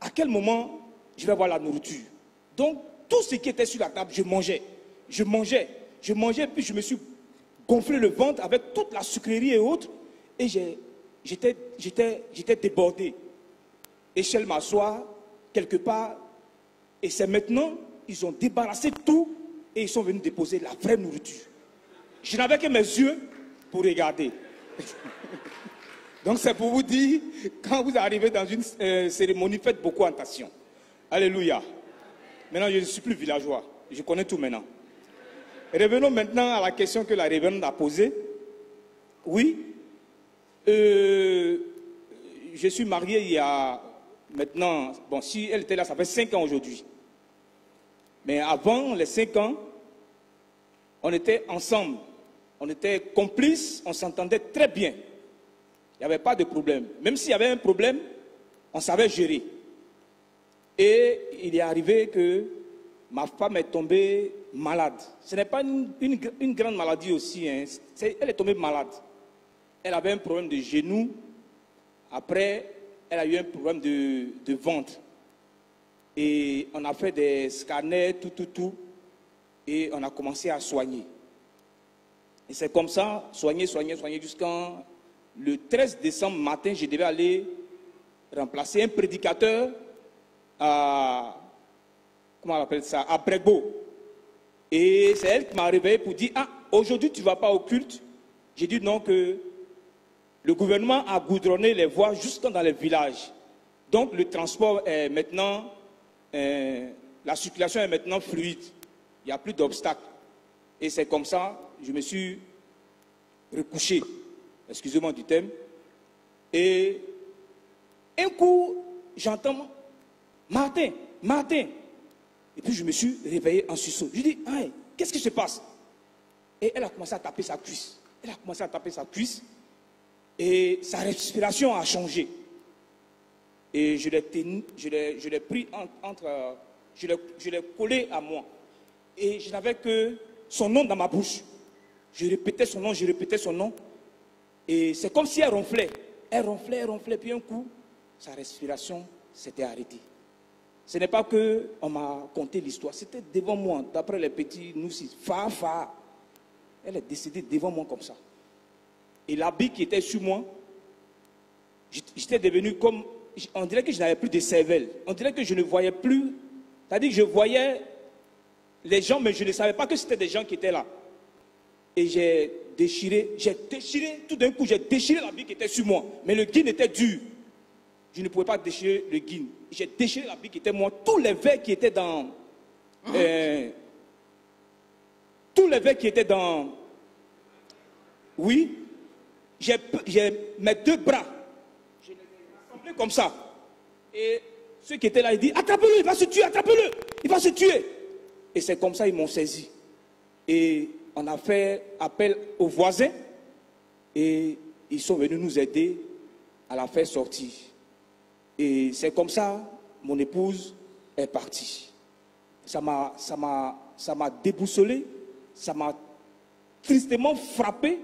à quel moment je vais avoir la nourriture? Donc, tout ce qui était sur la table, je mangeais. Je mangeais, puis je me suis gonflé le ventre avec toute la sucrerie et autres. Et j'étais débordé. Échelle m'asseoir, quelque part. Et c'est maintenant, ils ont débarrassé tout et ils sont venus déposer la vraie nourriture. Je n'avais que mes yeux pour regarder. Donc c'est pour vous dire, quand vous arrivez dans une cérémonie, faites beaucoup attention. Alléluia. Maintenant, je ne suis plus villageois. Je connais tout maintenant. Revenons maintenant à la question que la révérende a posée. Oui, je suis marié il y a maintenant, bon, si elle était là, ça fait 5 ans aujourd'hui. Mais avant les 5 ans, on était ensemble. On était complices, on s'entendait très bien. Il n'y avait pas de problème. Même s'il y avait un problème, on savait gérer. Et il est arrivé que ma femme est tombée malade. Ce n'est pas une grande maladie aussi. Hein. Elle est tombée malade. elle avait un problème de genou. Après, elle a eu un problème de ventre. Et on a fait des scanners, tout. Et on a commencé à soigner. Et c'est comme ça, soigner, jusqu'en le 13 décembre matin, je devais aller remplacer un prédicateur à, comment on appelle ça, à Bregbo. Et c'est elle qui m'a réveillé pour dire, ah, aujourd'hui tu ne vas pas au culte. J'ai dit non, que le gouvernement a goudronné les voies jusque dans les villages. Donc le transport est maintenant, la circulation est maintenant fluide. Il n'y a plus d'obstacles. Et c'est comme ça, je me suis recouché, excusez-moi du thème. Et un coup, j'entends Martin. Et puis je me suis réveillé en sursaut. Je dis, hey, qu'est-ce qui se passe? Et elle a commencé à taper sa cuisse. Et sa respiration a changé. Et je l'ai pris je l'ai collé à moi. Et je n'avais que son nom dans ma bouche. Je répétais son nom. Et c'est comme si elle ronflait. Elle ronflait. Puis un coup, sa respiration s'était arrêtée. Ce n'est pas qu'on m'a conté l'histoire. C'était devant moi, d'après les petits noussis. Fa. Elle est décédée devant moi comme ça. Et l'habit qui était sur moi, j'étais devenu comme... On dirait que je n'avais plus de cervelle. On dirait que je ne voyais plus. C'est-à-dire que je voyais les gens, mais je ne savais pas que c'était des gens qui étaient là. Et j'ai déchiré, tout d'un coup, j'ai déchiré l'habit qui était sur moi. Mais le guin était dur. Je ne pouvais pas déchirer le guin. J'ai déchiré l'habit qui était moi. Tous les verres qui étaient dans... Oui. J'ai mes deux bras. Je les ai rassemblés comme ça. Et ceux qui étaient là, ils disent, attrapez-le, il va se tuer, attrapez-le, il va se tuer. Et c'est comme ça ils m'ont saisi. Et on a fait appel aux voisins. Et ils sont venus nous aider à la faire sortir. Et c'est comme ça, mon épouse est partie. Ça m'a déboussolé, ça m'a tristement frappé.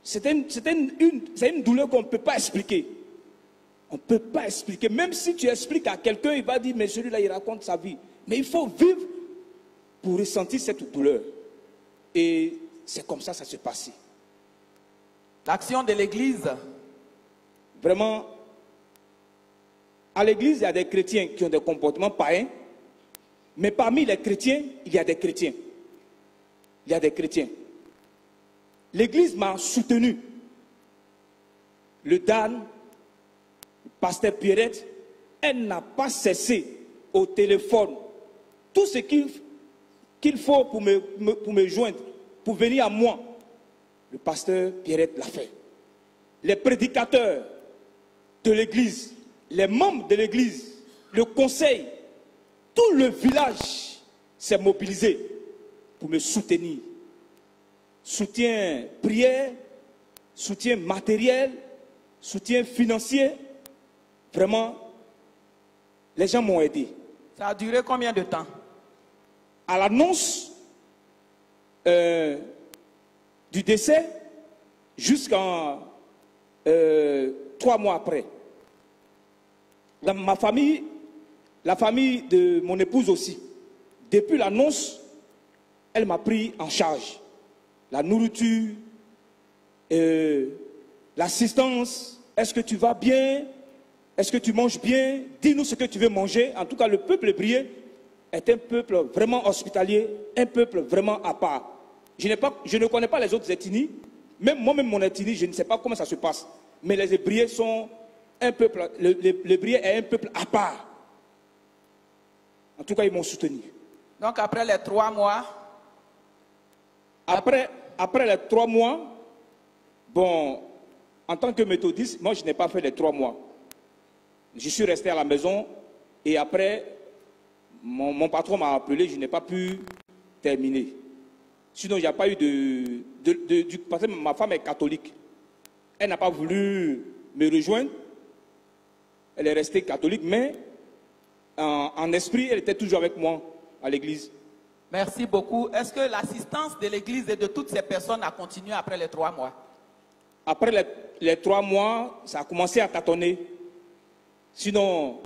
C'est une douleur qu'on ne peut pas expliquer. On ne peut pas expliquer. Même si tu expliques à quelqu'un, il va dire, mais celui-là, il raconte sa vie. Mais il faut vivre pour ressentir cette douleur. Et c'est comme ça que ça s'est passé. L'action de l'Église. Vraiment, à l'Église, il y a des chrétiens qui ont des comportements païens. Mais parmi les chrétiens, il y a des chrétiens. Il y a des chrétiens. L'Église m'a soutenu. Le Dan, le pasteur Pierrette, elle n'a pas cessé au téléphone. Tout ce qu'il faut pour me joindre, pour venir à moi, le pasteur Pierrette l'a fait. Les prédicateurs de l'Église, les membres de l'Église, le conseil, tout le village s'est mobilisé pour me soutenir. Soutien prière, soutien matériel, soutien financier. Vraiment, les gens m'ont aidé. Ça a duré combien de temps? À l'annonce du décès, jusqu'en 3 mois après. Dans ma famille, la famille de mon épouse aussi, depuis l'annonce, elle m'a pris en charge. La nourriture, l'assistance, est-ce que tu vas bien? Est-ce que tu manges bien? Dis-nous ce que tu veux manger. En tout cas, le peuple hébreu est un peuple vraiment hospitalier, un peuple vraiment à part. Je ne connais pas les autres ethnies. Même moi-même, mon ethnie, je ne sais pas comment ça se passe. Mais les Hébreux sont un peuple, l'Hébreu est un peuple à part. En tout cas, ils m'ont soutenu. Donc, après les 3 mois? Après les 3 mois, bon, en tant que méthodiste, moi, je n'ai pas fait les 3 mois. Je suis resté à la maison et après, mon patron m'a appelé, je n'ai pas pu terminer. Sinon, il n'y a pas eu parce que ma femme est catholique. Elle n'a pas voulu me rejoindre. Elle est restée catholique, mais en esprit, elle était toujours avec moi à l'église. Merci beaucoup. Est-ce que l'assistance de l'église et de toutes ces personnes a continué après les 3 mois? Après les 3 mois, ça a commencé à tâtonner. Sinon,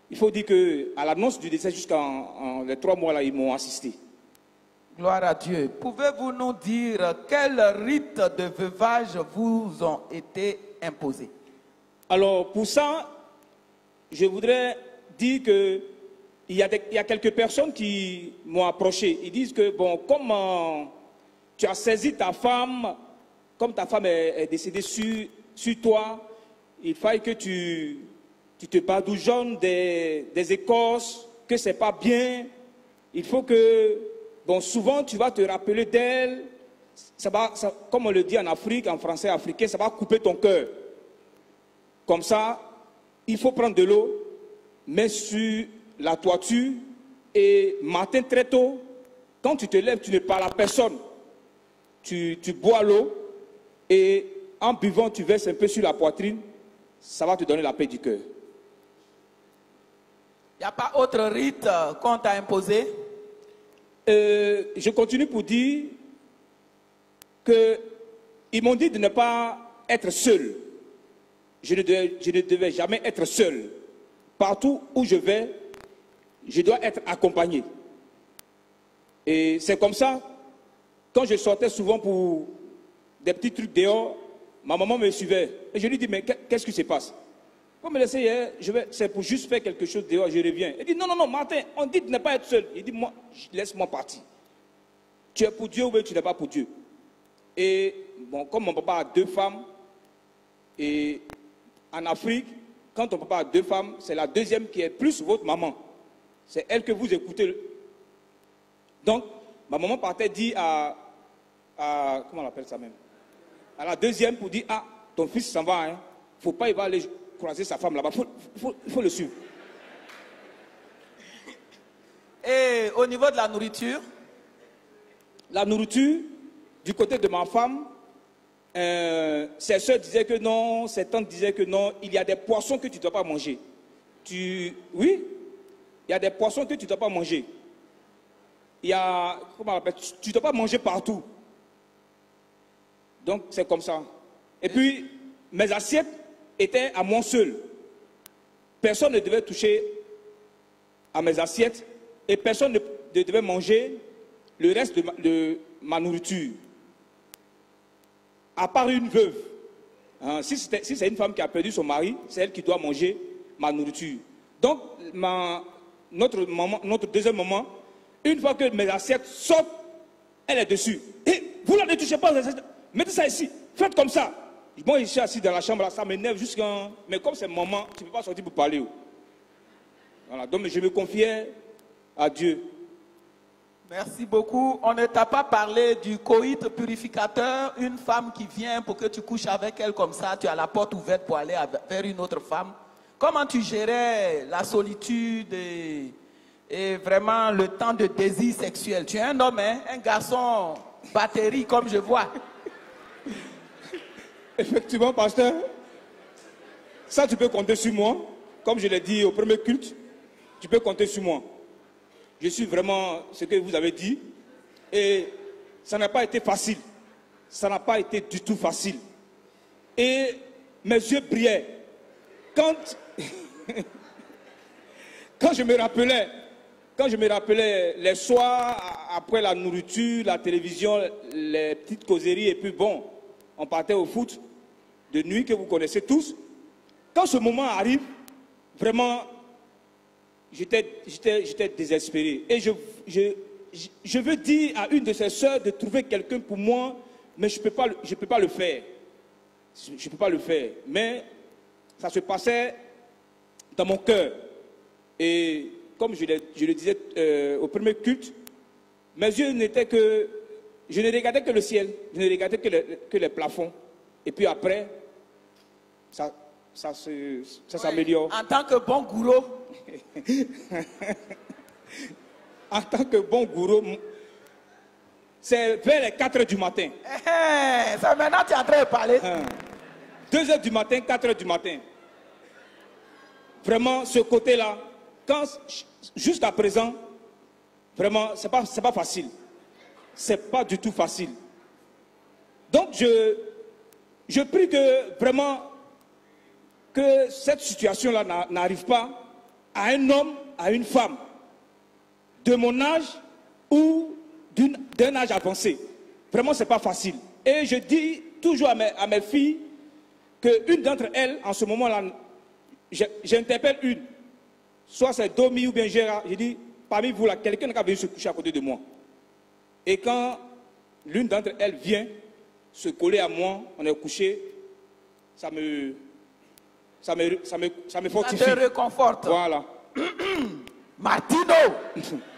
il faut dire qu'à l'annonce du décès, jusqu'à les 3 mois, là, ils m'ont assisté. Gloire à Dieu. Pouvez-vous nous dire quels rites de veuvage vous ont été imposés? Alors, pour ça, je voudrais dire qu'il y a quelques personnes qui m'ont approché. Ils disent que, bon, comme tu as saisi ta femme, comme ta femme est décédée sur toi, il faille que tu te badoujonnes des écorces, que ce n'est pas bien. Il faut que, bon, souvent tu vas te rappeler d'elle. Comme on le dit en Afrique, en français africain, ça va couper ton cœur. Comme ça, il faut prendre de l'eau, mettre sur la toiture et matin très tôt, quand tu te lèves, tu ne parles à personne. Tu bois l'eau et en buvant, tu verses un peu sur la poitrine, ça va te donner la paix du cœur. Il n'y a pas autre rite qu'on t'a imposé? Je continue pour dire qu'ils m'ont dit de ne pas être seul. Je ne devais jamais être seul. Partout où je vais, je dois être accompagné. Et c'est comme ça, quand je sortais souvent pour des petits trucs dehors, ma maman me suivait. Et je lui dis, mais qu'est-ce qui se passe? Comme elle essayait, c'est pour juste faire quelque chose dehors, je reviens. Elle dit, non, non, non, Martin, on dit de ne pas être seul. Il dit, moi, laisse-moi partir. Tu es pour Dieu ou tu n'es pas pour Dieu? Et bon, comme mon papa a 2 femmes, et en Afrique, quand ton papa a 2 femmes, c'est la deuxième qui est plus votre maman. C'est elle que vous écoutez. Donc, ma maman partait dire comment on appelle ça même? À la deuxième pour dire, ah, ton fils s'en va, hein. Faut pas, il va aller croiser sa femme là-bas. Il faut le suivre. Et au niveau de la nourriture? La nourriture, du côté de ma femme, ses soeurs disaient que non, ses tantes disaient que non, il y a des poissons que tu ne dois pas manger. Oui, il y a des poissons que tu ne dois pas manger. Il y a, comment on appelle, tu ne dois pas manger partout. Donc c'est comme ça. Et puis, mes assiettes étaient à moi seul. Personne ne devait toucher à mes assiettes et personne ne devait manger le reste de ma nourriture. À part une veuve. Hein, si c'est une femme qui a perdu son mari, c'est elle qui doit manger ma nourriture. Donc, notre deuxième maman, une fois que mes assiettes sortent, elle est dessus. Et vous là, ne touchez pas aux assiettes. Mettez ça ici. Faites comme ça. Moi, je suis assis dans la chambre, là, ça m'énerve jusqu'à... Mais comme c'est maman, tu ne peux pas sortir pour parler. Voilà, donc je me confiais à Dieu. Merci beaucoup. On ne t'a pas parlé du coït purificateur, une femme qui vient pour que tu couches avec elle comme ça, tu as la porte ouverte pour aller vers une autre femme. Comment tu gérais la solitude et vraiment le temps de désir sexuel? Tu es un homme, hein? Un garçon batterie comme je vois. Effectivement, pasteur, ça tu peux compter sur moi. Comme je l'ai dit au premier culte, tu peux compter sur moi. Je suis vraiment ce que vous avez dit. Et ça n'a pas été facile. Ça n'a pas été du tout facile. Et mes yeux brillaient. Quand je me rappelais les soirs, après la nourriture, la télévision, les petites causeries, et puis bon, on partait au foot de nuit que vous connaissez tous. Quand ce moment arrive, vraiment, j'étais désespéré. Et je veux dire à une de ses sœurs de trouver quelqu'un pour moi, mais je ne peux pas le faire. Je ne peux pas le faire. Mais ça se passait dans mon cœur. Et comme je le disais au premier culte, mes yeux n'étaient que... Je ne regardais que le ciel, je ne regardais que les plafonds. Et puis après, ça s'améliore. En tant que bon gourou. En tant que bon gourou, c'est vers les 4 heures du matin. Ça maintenant tu es en train de parler. 2 heures du matin, 4 heures du matin. Vraiment, ce côté-là, jusqu'à présent, vraiment, c'est pas facile. C'est pas du tout facile. Donc, je prie que vraiment que cette situation-là n'arrive pas à un homme, à une femme de mon âge ou d'un âge avancé. Vraiment, ce n'est pas facile. Et je dis toujours à mes filles qu'une d'entre elles, en ce moment-là, j'interpelle une. Soit c'est Domi ou bien Gérard. Je dis, parmi vous là, quelqu'un qui a venu se coucher à côté de moi. Et quand l'une d'entre elles vient se coller à moi, on est couché, ça me fortifie. Ça te réconforte. Voilà. Martino!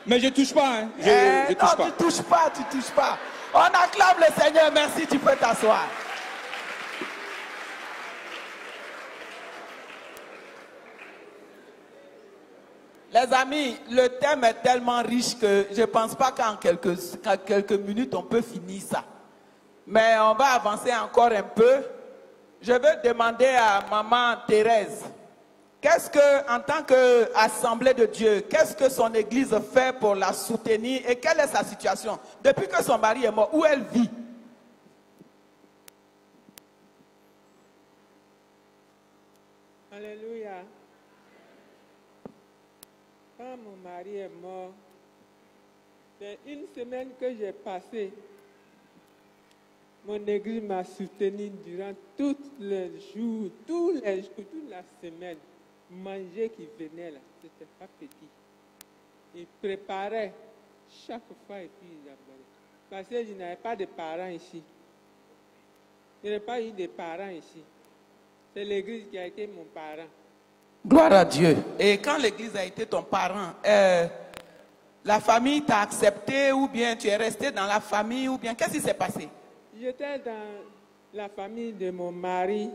Mais je ne touche pas, hein. Je touche pas. Tu touches pas, tu touches pas. On acclame le Seigneur, merci, tu peux t'asseoir. Les amis, le thème est tellement riche que je ne pense pas qu'en quelques minutes, on peut finir ça. Mais on va avancer encore un peu. Je veux demander à maman Thérèse, qu'est-ce que, en tant qu'assemblée de Dieu, qu'est-ce que son église fait pour la soutenir et quelle est sa situation? Depuis que son mari est mort, où elle vit? Alléluia. Quand mon mari est mort, c'est une semaine que j'ai passée. Mon église m'a soutenu durant tous les jours, toute la semaine. Manger qui venait là, c'était pas petit. Il préparait chaque fois et puis il amenait. Parce que je n'avais pas de parents ici. Je n'ai pas eu de parents ici. C'est l'église qui a été mon parent. Gloire à Dieu. Et quand l'église a été ton parent, la famille t'a accepté ou bien tu es resté dans la famille ou bien qu'est-ce qui s'est passé? J'étais dans la famille de mon mari.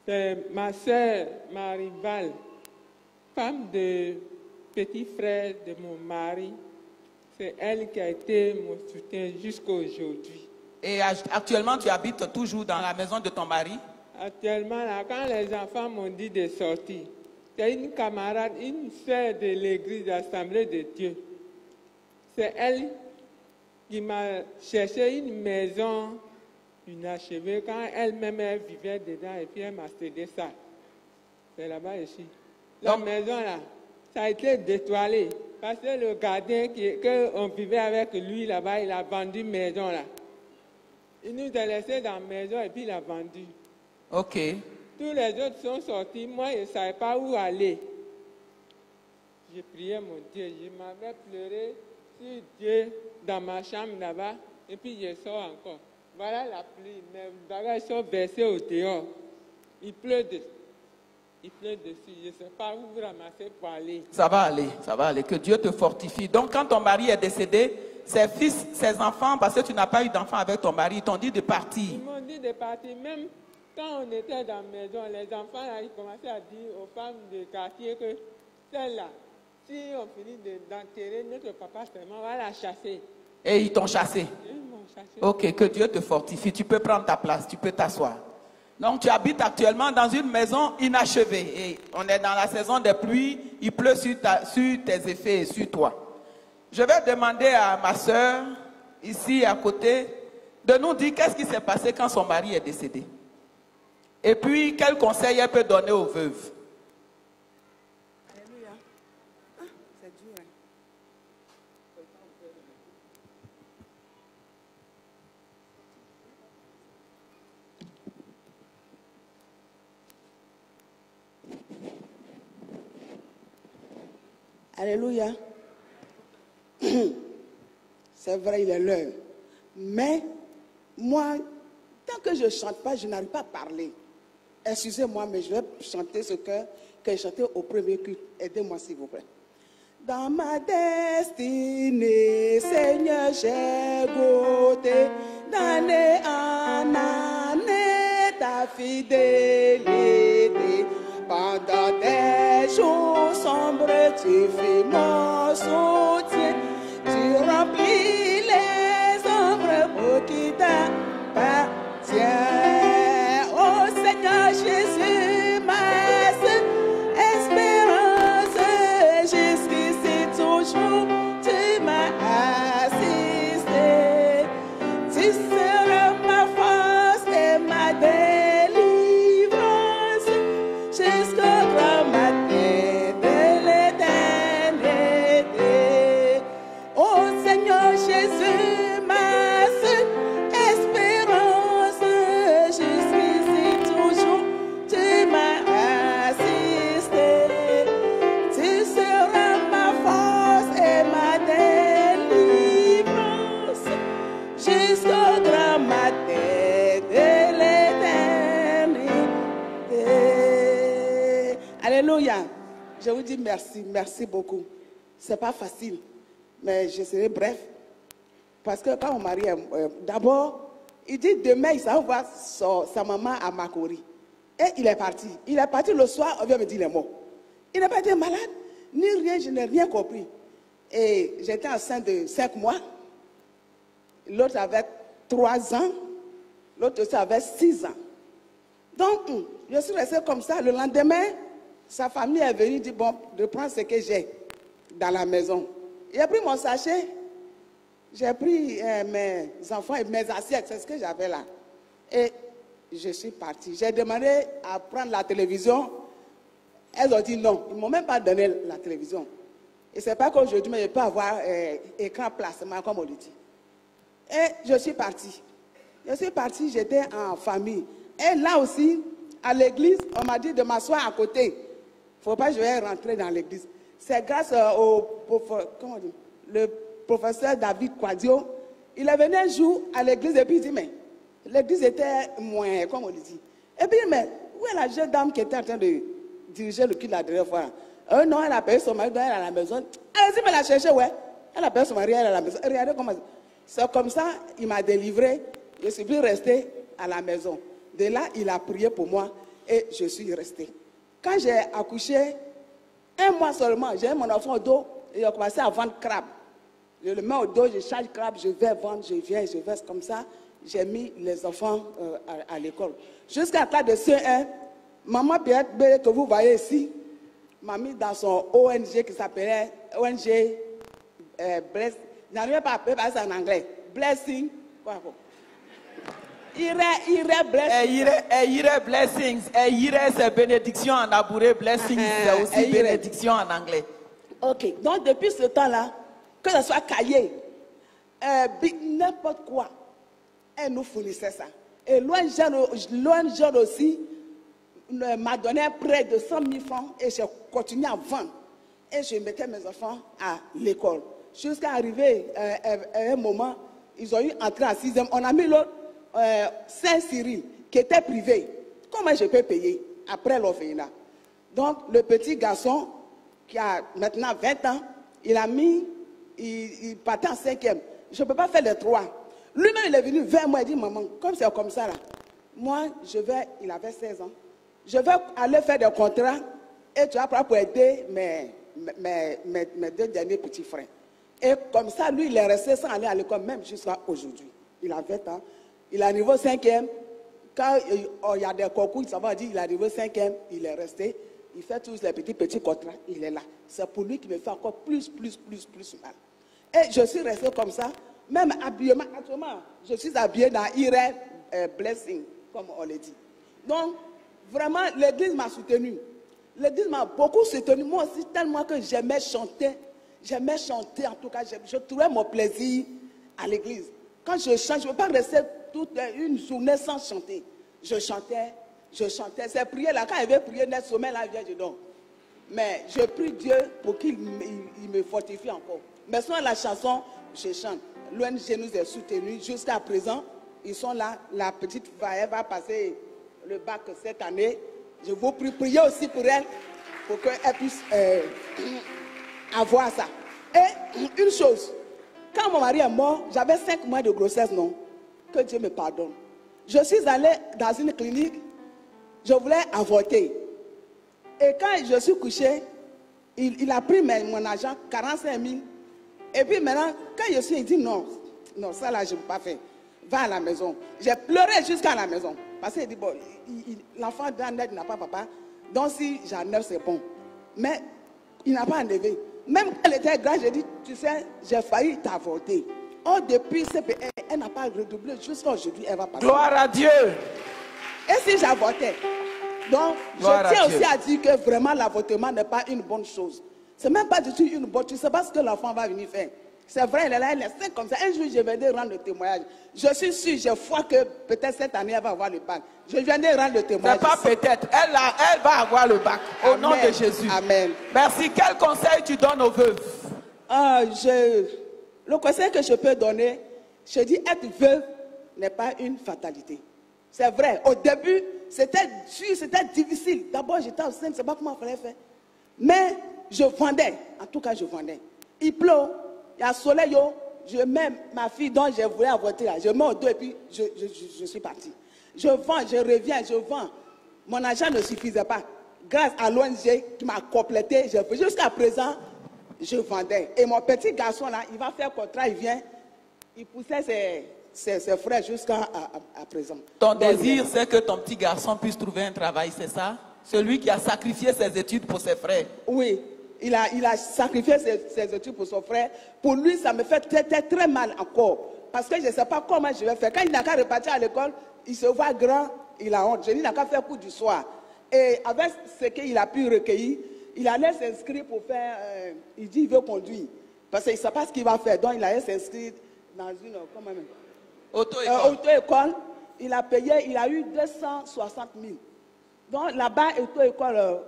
C'est ma soeur, ma rivale, femme de petit frère de mon mari. C'est elle qui a été mon soutien jusqu'à aujourd'hui. Et actuellement, tu habites toujours dans la maison de ton mari? Actuellement, là, quand les enfants m'ont dit de sortir, c'est une camarade, une sœur de l'église d'Assemblée de Dieu. C'est elle qui m'a cherché une maison inachevée quand elle-même elle vivait dedans et puis elle m'a cédé ça. C'est là-bas ici. La maison là, ça a été détoilé parce que le gardien qu'on vivait avec lui là-bas, il a vendu une maison là. Il nous a laissé dans la maison et puis il a vendu. Ok. Tous les autres sont sortis. Moi, je ne savais pas où aller. J'ai prié mon Dieu. Je m'avais pleuré sur Dieu dans ma chambre là-bas. Et puis je sors encore. Voilà la pluie. Mes bagages sont versés au dehors. Il pleut dessus. Je ne sais pas où ramasser pour aller. Ça va aller, ça va aller. Que Dieu te fortifie. Donc quand ton mari est décédé, ses fils, ses enfants, parce que tu n'as pas eu d'enfants avec ton mari, ils t'ont dit de partir. Ils m'ont dit de partir. Même quand on était dans la maison, les enfants, là, ils commençaient à dire aux femmes du quartier que celle-là, si on finit d'enterrer notre papa seulement, on va la chasser. Et ils t'ont chassé? Ils m'ont chassé. Ok, que Dieu te fortifie. Tu peux prendre ta place, tu peux t'asseoir. Donc tu habites actuellement dans une maison inachevée. Et on est dans la saison des pluies, il pleut sur tes effets et sur toi. Je vais demander à ma soeur, ici à côté, de nous dire qu'est-ce qui s'est passé quand son mari est décédé. Et puis, quel conseil elle peut donner aux veuves? Alléluia. C'est dur, hein? Alléluia. C'est vrai, il est l'heure. Mais, moi, tant que je ne chante pas, je n'arrive pas à parler. Excusez-moi, mais je vais chanter ce que j'ai chanté au premier culte. Aidez-moi, s'il vous plaît. Dans ma destinée, Seigneur, j'ai goûté d'année en année ta fidélité. Pendant des jours sombres, tu fus mon soutien. Tu remplis les ombres pour qui t'appartient. Jésus, ma seule espérance, jusqu'ici toujours, tu m'as assisté. Tu seras ma force je vous dis merci, merci beaucoup. Ce n'est pas facile, mais je serai bref. Parce que quand mon mari est... d'abord, il dit demain, il s'en va voir sa maman à Makori. Et il est parti. Il est parti le soir, on vient me dire, il est mort. Il n'a pas été malade, ni rien, je n'ai rien compris. Et j'étais enceinte de 5 mois. L'autre avait 3 ans. L'autre aussi avait 6 ans. Donc, je suis restée comme ça. Le lendemain, sa famille est venue dire, bon, de prendre ce que j'ai dans la maison. J'ai pris mon sachet, j'ai pris mes enfants et mes assiettes, c'est ce que j'avais là. Et je suis partie. J'ai demandé à prendre la télévision. Elles ont dit non. Ils ne m'ont même pas donné la télévision. Et ce n'est pas qu'aujourd'hui, mais je peux avoir écran placement, comme on le dit. Et je suis partie. Je suis partie, j'étais en famille. Et là aussi, à l'église, on m'a dit de m'asseoir à côté. Il ne faut pas que je vais rentrer dans l'église. C'est grâce le professeur David Quadio. Il est venu un jour à l'église et puis il dit, mais l'église était moins, comme on le dit. Et puis, mais où est la jeune dame qui était en train de diriger le culte la dernière fois? Non, elle a payé son mari, elle est à la maison. Allez-y, mais la chercher, ouais. Elle a payé son mari, elle est à la maison. Regardez comment c'est comme ça, il m'a délivré. Je suis plus restée à la maison. De là, il a prié pour moi et je suis restée. Quand j'ai accouché, 1 mois seulement, j'ai mon enfant au dos et j'ai commencé à vendre crabe. Je le mets au dos, je charge crabe, je vais vendre, je viens, je vais comme ça. J'ai mis les enfants à l'école. Jusqu'à la classe de CE1, maman Pierre que vous voyez ici, m'a mis dans son ONG qui s'appelait ONG Bless. Je n'arrive pas à appeler ça en anglais. Blessing. Quoi? Ire blessings. Ire, c'est bénédiction en abouré. Blessings, c'est aussi bénédiction en anglais. Ok. Donc, depuis ce temps-là, que ce soit cahier, n'importe quoi, elle nous fournissait ça. Et l'ONG aussi m'a donné près de 100 000 francs et j'ai continué à vendre. Et je mettais mes enfants à l'école. Jusqu'à arriver à un moment, ils ont eu entré en 6e. On a mis l'autre Saint-Cyril qui était privé. Comment je peux payer après l'orphelinat? Donc, le petit garçon qui a maintenant 20 ans, il partait en 5e. Je ne peux pas faire les 3. Lui-même, il est venu vers moi et dit, maman, comme c'est comme ça là, moi, il avait 16 ans, je vais aller faire des contrats et tu vas prendre pour aider mes 2 derniers petits frères. Et comme ça, lui, il est resté sans aller à l'école, même jusqu'à aujourd'hui. Il a 20 ans. Il est arrivé au 5e. Quand il y a des concours, il va dire, il est arrivé au 5e, il est resté. Il fait tous les petits contrats, il est là. C'est pour lui qui me fait encore plus mal. Et je suis resté comme ça, même habillement. Actuellement, je suis habillé dans Ire Blessing, comme on le dit. Donc, vraiment, l'église m'a soutenu. L'église m'a beaucoup soutenu. Moi aussi, tellement que j'aimais chanter. J'aimais chanter, en tout cas, je trouvais mon plaisir à l'église. Quand je chante, je ne peux pas rester toute une journée sans chanter. Je chantais. Ces prières-là, quand il veut prier, net sommet, là, je dis non. Mais je prie Dieu pour qu'il me fortifie encore. Mais sans la chanson, je chante. L'ONG nous a soutenus jusqu'à présent. Ils sont là. La petite elle va passer le bac cette année. Je vous prie, priez aussi pour elle, pour qu'elle puisse avoir ça. Et une chose, quand mon mari est mort, j'avais 5 mois de grossesse, non? Que Dieu me pardonne. Je suis allée dans une clinique, je voulais avorter. Et quand je suis couchée, il a pris mon argent, 45 000. Et puis maintenant, quand je suis, il dit non, ça là, je ne peux pas faire. Va à la maison. J'ai pleuré jusqu'à la maison. Parce qu'il dit, bon, l'enfant n'a pas papa. Donc si j'enlève, c'est bon. Mais il n'a pas enlevé. Même quand elle était grande, j'ai dit, tu sais, j'ai failli t'avorter. Oh, depuis CPN, elle n'a pas redoublé. Jusqu'à aujourd'hui, elle va passer. Gloire à Dieu. Et si j'avortais? Donc, je tiens aussi à dire que vraiment l'avortement n'est pas une bonne chose. Ce n'est même pas du tout une bonne chose. Tu ne sais pas ce que l'enfant va venir faire. C'est vrai, elle est là, elle est saine comme ça. Un jour, je viendrai rendre le témoignage. Je suis sûr, j'ai foi que peut-être cette année, elle va avoir le bac. Je viendrai rendre le témoignage. C'est pas peut-être, elle va avoir le bac. Au nom de Jésus. Amen. Merci. Quel conseil tu donnes aux veuves? Le conseil que je peux donner, je dis être veuve n'est pas une fatalité. C'est vrai. Au début, c'était dur, c'était difficile. D'abord, j'étais enceinte, je ne sais pas comment il fallait faire. Mais je vendais, en tout cas je vendais. Il pleut, il y a soleil, je mets ma fille dont je voulais avorter là, je mets au dos et puis je suis parti. Je vends, je reviens, je vends. Mon argent ne suffisait pas. Grâce à l'ONG qui m'a complété, jusqu'à présent, je vendais. Et mon petit garçon là, il va faire contrat, il vient, il poussait ses frères jusqu'à présent. Ton désir, c'est que ton petit garçon puisse trouver un travail, c'est ça? Celui qui a sacrifié ses études pour ses frères. Oui, il a sacrifié ses études pour son frère. Pour lui, ça me fait très mal encore. Parce que je ne sais pas comment je vais faire. Quand il n'a qu'à repartir à l'école, il se voit grand, il a honte. Je dis, il n'a qu'à faire cours du soir. Et avec ce qu'il a pu recueillir, il allait s'inscrire pour faire, il dit, il veut conduire. Parce qu'il ne sait pas ce qu'il va faire. Donc, il allait s'inscrire dans une, comment même, auto-école. Il a payé, il a eu 260 000. Donc, là-bas, auto-école,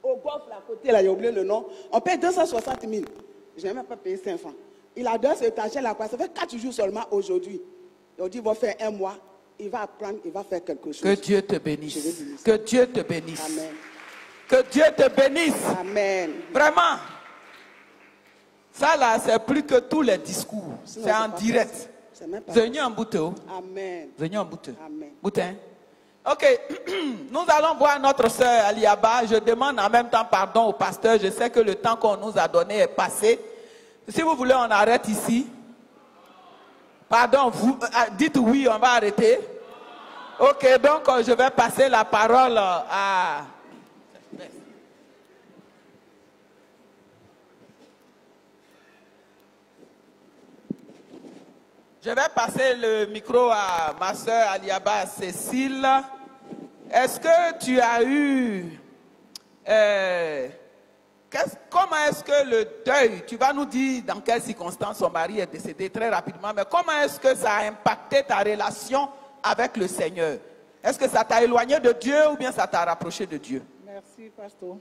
au golf, à côté, là, j'ai oublié le nom, on paye 260 000. Je n'ai même pas payé 5 francs. Il a donné cet argent là, ça fait 4 jours seulement aujourd'hui. On dit, il va faire un mois, il va apprendre, il va faire quelque chose. Que Dieu te bénisse. Que Dieu te bénisse. Amen. Que Dieu te bénisse. Amen. Vraiment. Ça là, c'est plus que tous les discours. C'est en direct. Venez en bouteau. Amen. Venez en bouteau. Amen. Boutin. Ok, nous allons voir notre sœur Aliaba. Je demande en même temps pardon au pasteur. Je sais que le temps qu'on nous a donné est passé. Si vous voulez, on arrête ici. Pardon, vous dites oui, on va arrêter. Ok, donc je vais passer la parole à... Je vais passer le micro à ma sœur Aliaba Cécile. Est-ce que tu as eu... comment est-ce que le deuil, tu vas nous dire dans quelles circonstances son mari est décédé très rapidement, mais comment est-ce que ça a impacté ta relation avec le Seigneur? Est-ce que ça t'a éloigné de Dieu ou bien ça t'a rapproché de Dieu? Merci, pasteur.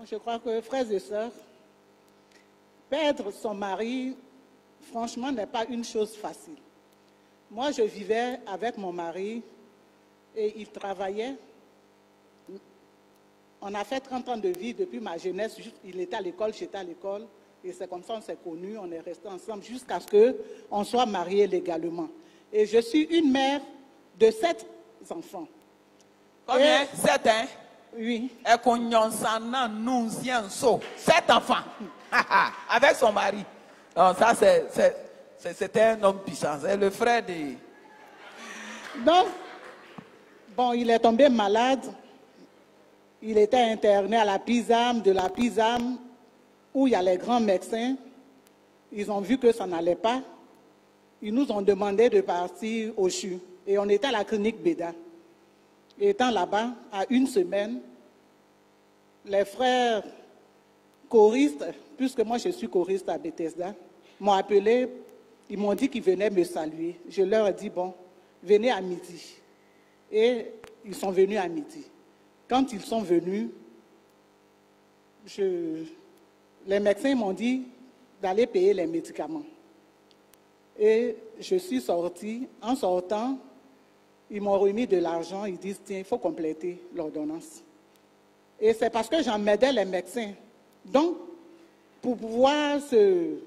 Je crois que, frères et sœurs, perdre son mari, franchement, n'est pas une chose facile. Moi, je vivais avec mon mari et il travaillait. On a fait 30 ans de vie depuis ma jeunesse. Il était à l'école, j'étais à l'école. Et c'est comme ça qu'on s'est connus. On est restés ensemble jusqu'à ce qu'on soit mariés légalement. Et je suis une mère de 7 enfants. Combien? 7, hein? Oui. Et qu'on y en s'en a nous 7 enfants. Avec son mari. Donc ça, c'était un homme puissant. C'est le frère de... Donc, bon, il est tombé malade. Il était interné à la PISAM, de la PISAM, où il y a les grands médecins. Ils ont vu que ça n'allait pas. Ils nous ont demandé de partir au CHU. Et on était à la clinique Béda. Étant là-bas, à une semaine, les frères choristes, puisque moi je suis choriste à Bethesda, m'ont appelé, ils m'ont dit qu'ils venaient me saluer. Je leur ai dit, bon, venez à midi. Et ils sont venus à midi. Quand ils sont venus, les médecins m'ont dit d'aller payer les médicaments. Et je suis sortie. En sortant, ils m'ont remis de l'argent. Ils disent, tiens, il faut compléter l'ordonnance. Et c'est parce que j'en aidais les médecins. Donc, pour pouvoir se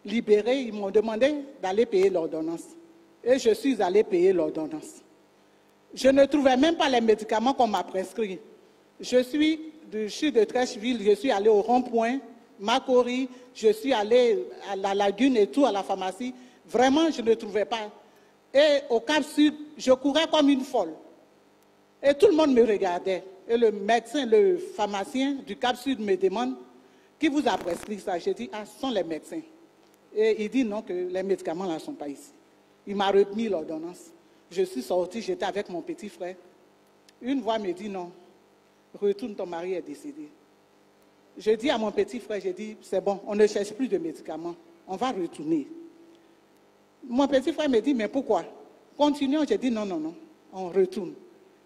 libérer, ils m'ont demandé d'aller payer l'ordonnance. Et je suis allée payer l'ordonnance. Je ne trouvais même pas les médicaments qu'on m'a prescrits. Je suis de Trècheville, je suis allée au rond-point, Macori, je suis allée à la Lagune et tout, à la pharmacie. Vraiment, je ne trouvais pas. Et au Cap Sud, je courais comme une folle. Et tout le monde me regardait. Et le médecin, le pharmacien du Cap Sud me demande, qui vous a prescrit ça? J'ai dit, ah, ce sont les médecins. Et il dit non, que les médicaments là ne sont pas ici. Il m'a remis l'ordonnance. Je suis sortie, j'étais avec mon petit frère. Une voix me dit non, retourne, ton mari est décédé. Je dis à mon petit frère, j'ai dit, c'est bon, on ne cherche plus de médicaments, on va retourner. Mon petit frère me dit, mais pourquoi? Continuons, j'ai dit non, non, non, on retourne.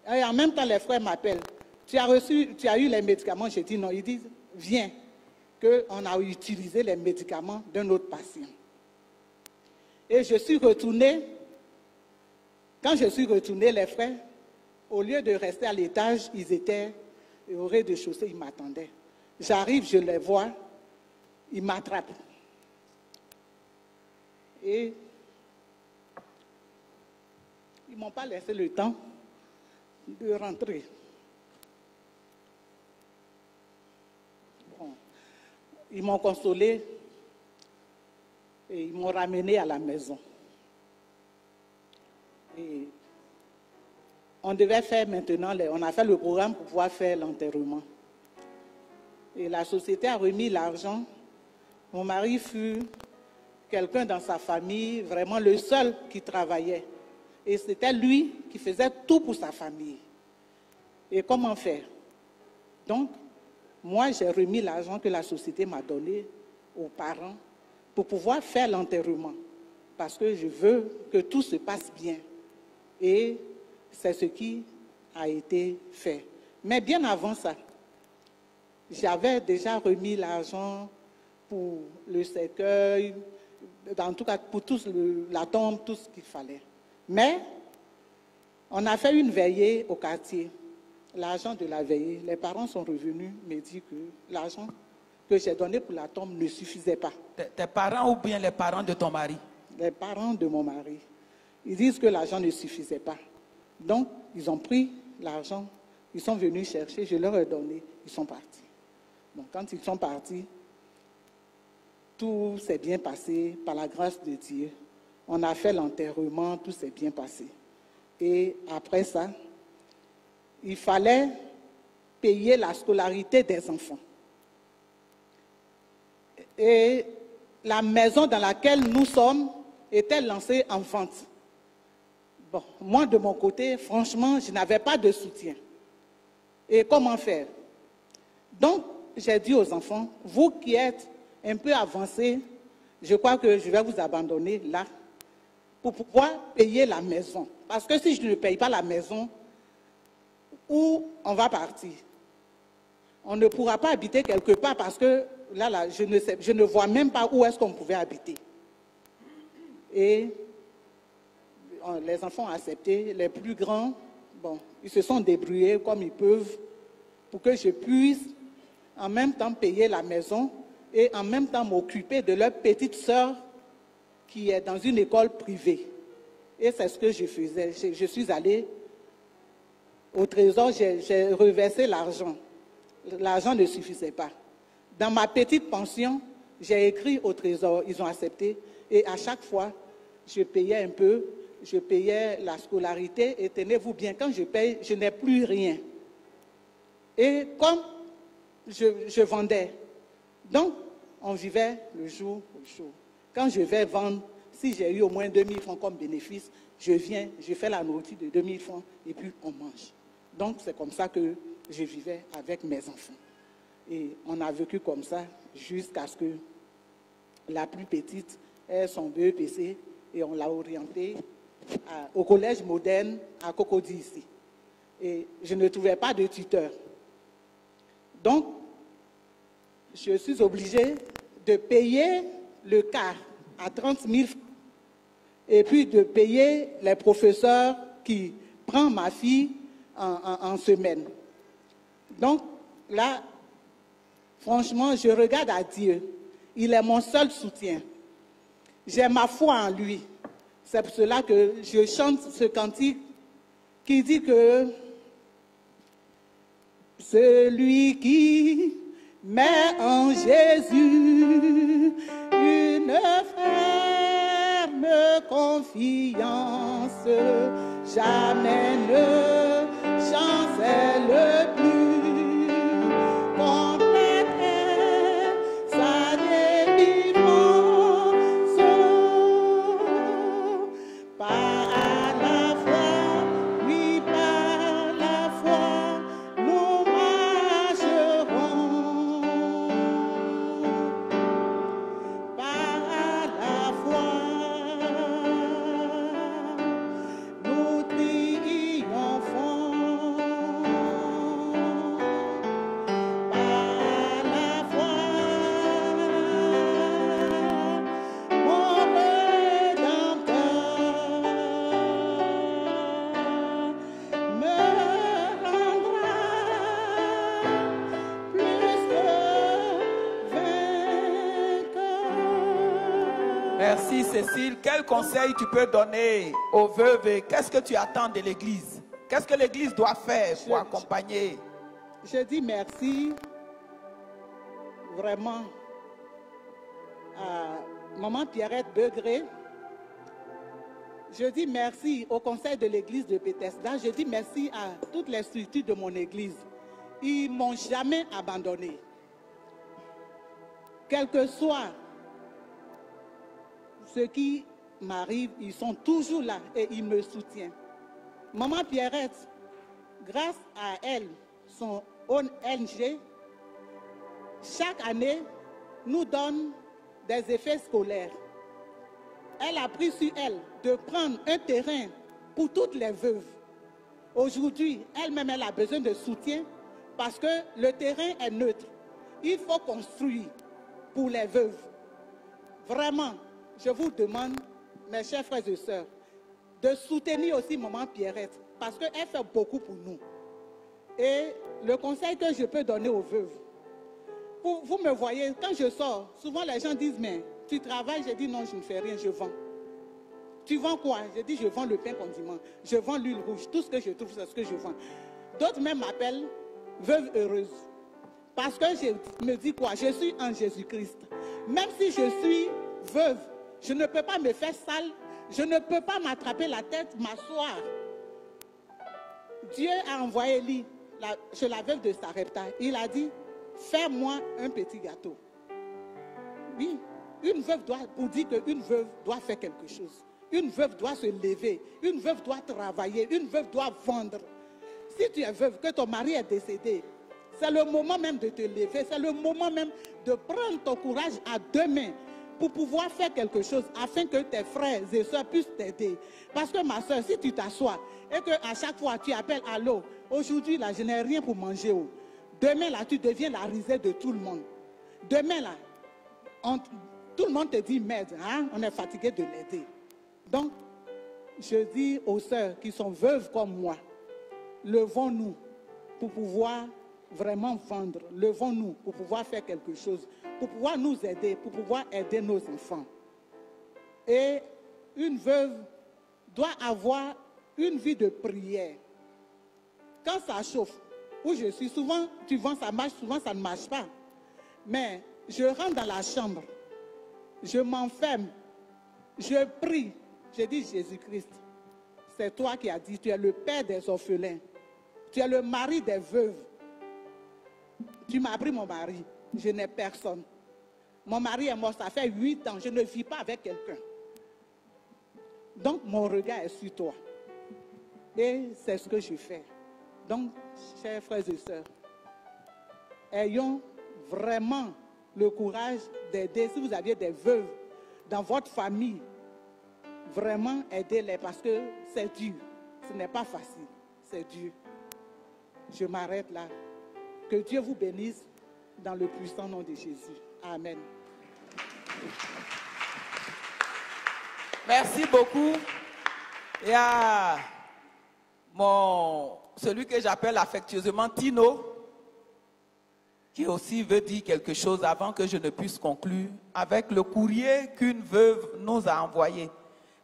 Et en même temps, les frères m'appellent. Tu as eu les médicaments? J'ai dit non. Ils disent, viens, qu'on a utilisé les médicaments d'un autre patient. Et je suis retournée. Quand je suis retournée, les frères, au lieu de rester à l'étage, ils étaient au rez-de-chaussée, ils m'attendaient. J'arrive, je les vois, ils m'attrapent. Et ils ne m'ont pas laissé le temps de rentrer. Bon. Ils m'ont consolé et ils m'ont ramené à la maison. Et on devait faire maintenant, on a fait le programme pour pouvoir faire l'enterrement. Et la société a remis l'argent. Mon mari fut quelqu'un dans sa famille, vraiment le seul qui travaillait. Et c'était lui qui faisait tout pour sa famille. Et comment faire? Donc, moi, j'ai remis l'argent que la société m'a donné aux parents pour pouvoir faire l'enterrement. Parce que je veux que tout se passe bien. Et c'est ce qui a été fait. Mais bien avant ça, j'avais déjà remis l'argent pour le cercueil, en tout cas pour tout la tombe, tout ce qu'il fallait. Mais on a fait une veillée au quartier. L'argent de la veillée, les parents sont revenus me dire que l'argent que j'ai donné pour la tombe ne suffisait pas. Tes parents ou bien les parents de ton mari? Les parents de mon mari. Ils disent que l'argent ne suffisait pas. Donc, ils ont pris l'argent, ils sont venus chercher, je leur ai donné, ils sont partis. Donc, quand ils sont partis, tout s'est bien passé par la grâce de Dieu. On a fait l'enterrement, tout s'est bien passé. Et après ça, il fallait payer la scolarité des enfants. Et la maison dans laquelle nous sommes était lancée en vente. Bon, moi, de mon côté, franchement, je n'avais pas de soutien. Et comment faire? Donc, j'ai dit aux enfants, vous qui êtes un peu avancés, je crois que je vais vous abandonner là pour pouvoir payer la maison. Parce que si je ne paye pas la maison, où on va partir? On ne pourra pas habiter quelque part parce que là, je ne vois même pas où est-ce qu'on pouvait habiter. Et les enfants ont accepté, les plus grands, bon, ils se sont débrouillés comme ils peuvent pour que je puisse en même temps payer la maison et en même temps m'occuper de leur petite sœur qui est dans une école privée. Et c'est ce que je faisais. Je suis allée au trésor, j'ai reversé l'argent. L'argent ne suffisait pas. Dans ma petite pension, j'ai écrit au trésor, ils ont accepté. Et à chaque fois, je payais un peu, je payais la scolarité. Et tenez-vous bien, quand je paye, je n'ai plus rien. Et comme je vendais, donc on vivait le jour au jour. Quand je vais vendre, si j'ai eu au moins 2000 francs comme bénéfice, je viens, je fais la nourriture de 2000 francs et puis on mange. Donc c'est comme ça que je vivais avec mes enfants. Et on a vécu comme ça jusqu'à ce que la plus petite ait son BEPC et on l'a orientée au collège moderne à Cocody ici. Et je ne trouvais pas de tuteur. Donc, je suis obligée de payer le quart à 30 000 francs et puis de payer les professeurs qui prennent ma fille en semaine. Donc, là, franchement, je regarde à Dieu. Il est mon seul soutien. J'ai ma foi en lui. C'est pour cela que je chante ce cantique qui dit que celui qui met en Jésus une ferme confiance, jamais ne chancelle plus. Complète est sa délivrance, par la foi, oui, par la foi, nous marcherons. Par la foi, nous triomphons. Merci Cécile. Quel conseil tu peux donner aux veuves et qu'est-ce que tu attends de l'Église? Qu'est-ce que l'Église doit faire pour accompagner? Je dis merci vraiment à Maman Pierrette Begré. Je dis merci au conseil de l'église de Bethesda. Je dis merci à toutes les structures de mon église. Ils ne m'ont jamais abandonné. Quel que soit ce qui m'arrive, ils sont toujours là et ils me soutiennent. Maman Pierrette, grâce à elle, son ONG, chaque année, nous donne des effets scolaires. Elle a pris sur elle de prendre un terrain pour toutes les veuves. Aujourd'hui, elle-même, elle a besoin de soutien parce que le terrain est neutre. Il faut construire pour les veuves. Vraiment, je vous demande, mes chers frères et sœurs, de soutenir aussi Maman Pierrette parce qu'elle fait beaucoup pour nous. Et le conseil que je peux donner aux veuves, vous me voyez, quand je sors, souvent les gens disent, mais tu travailles? Je dis non, je ne fais rien, je vends. Tu vends quoi? Je dis, je vends le pain condiment, je vends l'huile rouge, tout ce que je trouve, c'est ce que je vends. D'autres même m'appellent veuve heureuse. Parce que je me dis quoi? Je suis en Jésus-Christ. Même si je suis veuve, je ne peux pas me faire sale, je ne peux pas m'attraper la tête, m'asseoir. Dieu a envoyé Élie chez la veuve de Sarepta. Il a dit, fais-moi un petit gâteau. Oui, une veuve doit, pour dire qu'une veuve doit faire quelque chose. Une veuve doit se lever, une veuve doit travailler, une veuve doit vendre. Si tu es veuve, que ton mari est décédé, c'est le moment même de te lever, c'est le moment même de prendre ton courage à deux mains pour pouvoir faire quelque chose afin que tes frères et soeurs puissent t'aider. Parce que ma soeur, si tu t'assois et qu'à chaque fois tu appelles allô, aujourd'hui là je n'ai rien pour manger. Demain là tu deviens la risée de tout le monde. Demain là, tout le monde te dit merde, hein? On est fatigué de l'aider. Donc, je dis aux sœurs qui sont veuves comme moi, levons-nous pour pouvoir vraiment vendre. Levons-nous pour pouvoir faire quelque chose, pour pouvoir nous aider, pour pouvoir aider nos enfants. Et une veuve doit avoir une vie de prière. Quand ça chauffe, où je suis, souvent tu vends, ça marche, souvent ça ne marche pas. Mais je rentre dans la chambre, je m'enferme, je prie. Je dis, Jésus-Christ, c'est toi qui as dit, tu es le père des orphelins, tu es le mari des veuves. Tu m'as pris mon mari, je n'ai personne. Mon mari est mort, ça fait 8 ans, je ne vis pas avec quelqu'un. Donc mon regard est sur toi. Et c'est ce que je fais. Donc, chers frères et sœurs, ayons vraiment le courage d'aider. Si vous aviez des veuves dans votre famille, vraiment aidez-les parce que c'est dur. Ce n'est pas facile, c'est dur. Je m'arrête là. Que Dieu vous bénisse dans le puissant nom de Jésus. Amen. Merci beaucoup. Et à celui que j'appelle affectueusement Tino, qui aussi veut dire quelque chose avant que je ne puisse conclure, avec le courrier qu'une veuve nous a envoyé.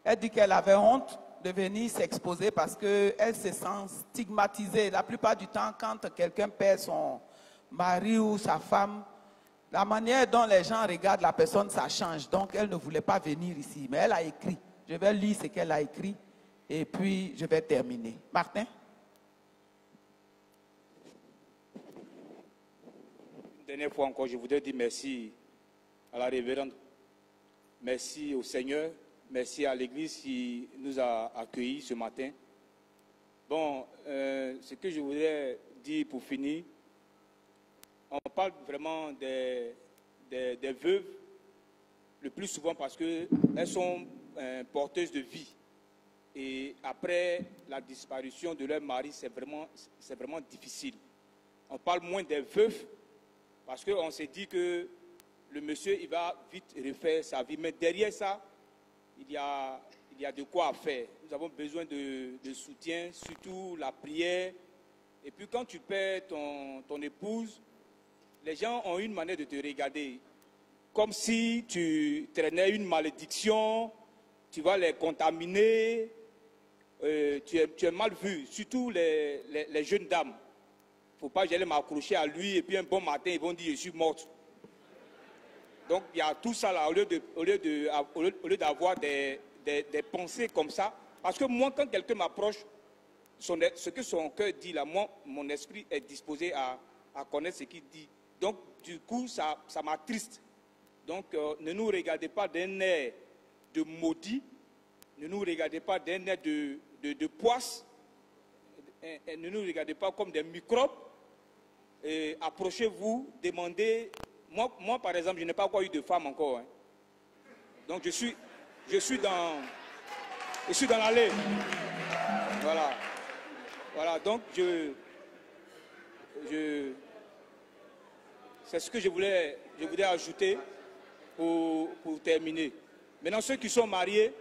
Elle dit qu'elle avait honte de venir s'exposer parce qu'elle se sent stigmatisée. La plupart du temps, quand quelqu'un perd son mari ou sa femme, la manière dont les gens regardent la personne, ça change. Donc, elle ne voulait pas venir ici. Mais elle a écrit. Je vais lire ce qu'elle a écrit et puis je vais terminer. Martin? Une dernière fois encore, je voudrais dire merci à la révérende. Merci au Seigneur. Merci à l'Église qui nous a accueillis ce matin. Bon, ce que je voudrais dire pour finir, on parle vraiment des veuves le plus souvent parce qu'elles sont porteuses de vie. Et après la disparition de leur mari, c'est vraiment difficile. On parle moins des veufs parce qu'on s'est dit que le monsieur, il va vite refaire sa vie. Mais derrière ça, il y a de quoi faire. Nous avons besoin de soutien, surtout la prière. Et puis quand tu perds ton épouse, les gens ont une manière de te regarder. comme si tu traînais une malédiction, tu vas les contaminer, tu es mal vu, surtout les jeunes dames. Il ne faut pas que j'aille m'accrocher à lui et puis un bon matin, ils vont dire je suis morte. Donc il y a tout ça là, au lieu d'avoir des pensées comme ça. Parce que moi, quand quelqu'un m'approche, ce que son cœur dit là, moi, mon esprit est disposé à connaître ce qu'il dit. Donc du coup, ça m'attriste. Donc ne nous regardez pas d'un air de maudit, ne nous regardez pas d'un air de poisse, ne nous regardez pas comme des microbes. Approchez-vous, demandez. Moi, par exemple, je n'ai pas encore eu de femme encore. Hein. Donc, je suis dans l'allée. Voilà. Voilà, donc, c'est ce que je voulais ajouter pour terminer. Maintenant, ceux qui sont mariés,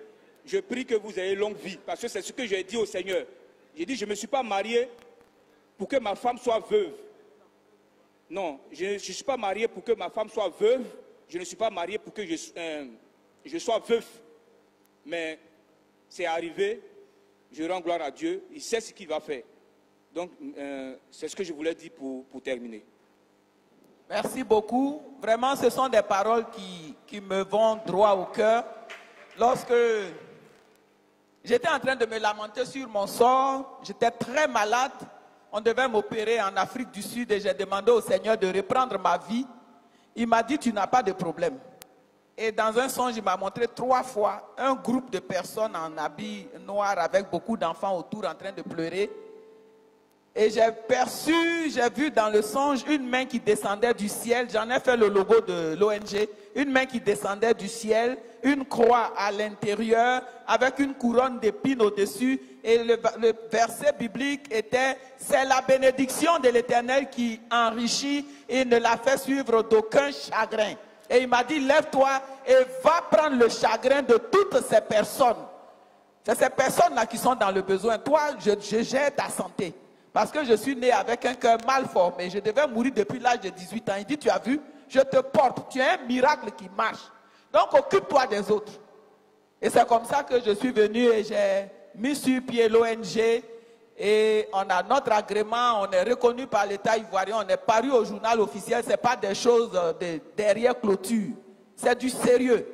je prie que vous ayez longue vie. Parce que c'est ce que j'ai dit au Seigneur. J'ai dit, je ne me suis pas marié pour que ma femme soit veuve. Non, je ne suis pas marié pour que ma femme soit veuve. Je ne suis pas marié pour que je sois veuf. Mais c'est arrivé. Je rends gloire à Dieu. Il sait ce qu'il va faire. Donc, c'est ce que je voulais dire pour terminer. Merci beaucoup. Vraiment, ce sont des paroles qui me vont droit au cœur. Lorsque j'étais en train de me lamenter sur mon sort, j'étais très malade. On devait m'opérer en Afrique du Sud et j'ai demandé au Seigneur de reprendre ma vie. Il m'a dit, tu n'as pas de problème. Et dans un songe, il m'a montré 3 fois un groupe de personnes en habit noir avec beaucoup d'enfants autour en train de pleurer. Et j'ai vu dans le songe une main qui descendait du ciel. J'en ai fait le logo de l'ONG. Une main qui descendait du ciel, une croix à l'intérieur avec une couronne d'épines au-dessus. Et le verset biblique était « C'est la bénédiction de l'Éternel qui enrichit et ne la fait suivre d'aucun chagrin. » Et il m'a dit « Lève-toi et va prendre le chagrin de toutes ces personnes. » C'est ces personnes-là qui sont dans le besoin. Toi, je gère ta santé. Parce que je suis né avec un cœur mal formé. Je devais mourir depuis l'âge de 18 ans. Il dit, tu as vu, je te porte. Tu es un miracle qui marche. Donc, occupe-toi des autres. Et c'est comme ça que je suis venu et j'ai mis sur pied l'ONG. Et on a notre agrément, on est reconnu par l'État ivoirien, on est paru au journal officiel. Ce n'est pas des choses derrière clôture. C'est du sérieux.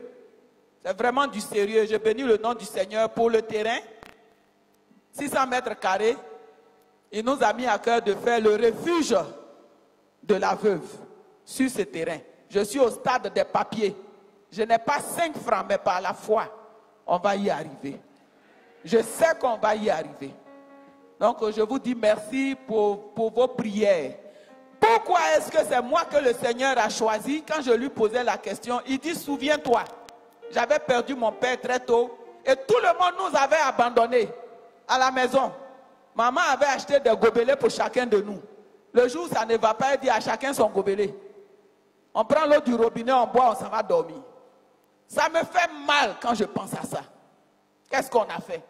C'est vraiment du sérieux. Je bénis le nom du Seigneur pour le terrain. 600 mètres carrés. Il nous a mis à cœur de faire le refuge de la veuve sur ce terrain. Je suis au stade des papiers. Je n'ai pas 5 francs, mais par la foi, on va y arriver. Je sais qu'on va y arriver. Donc, je vous dis merci pour vos prières. Pourquoi est-ce que c'est moi que le Seigneur a choisi? Quand je lui posais la question, il dit, souviens-toi, j'avais perdu mon père très tôt et tout le monde nous avait abandonnés à la maison. Maman avait acheté des gobelets pour chacun de nous. Le jour où ça ne va pas, elle dit à chacun son gobelet. On prend l'eau du robinet, on boit, on s'en va dormir. Ça me fait mal quand je pense à ça. Qu'est-ce qu'on a fait?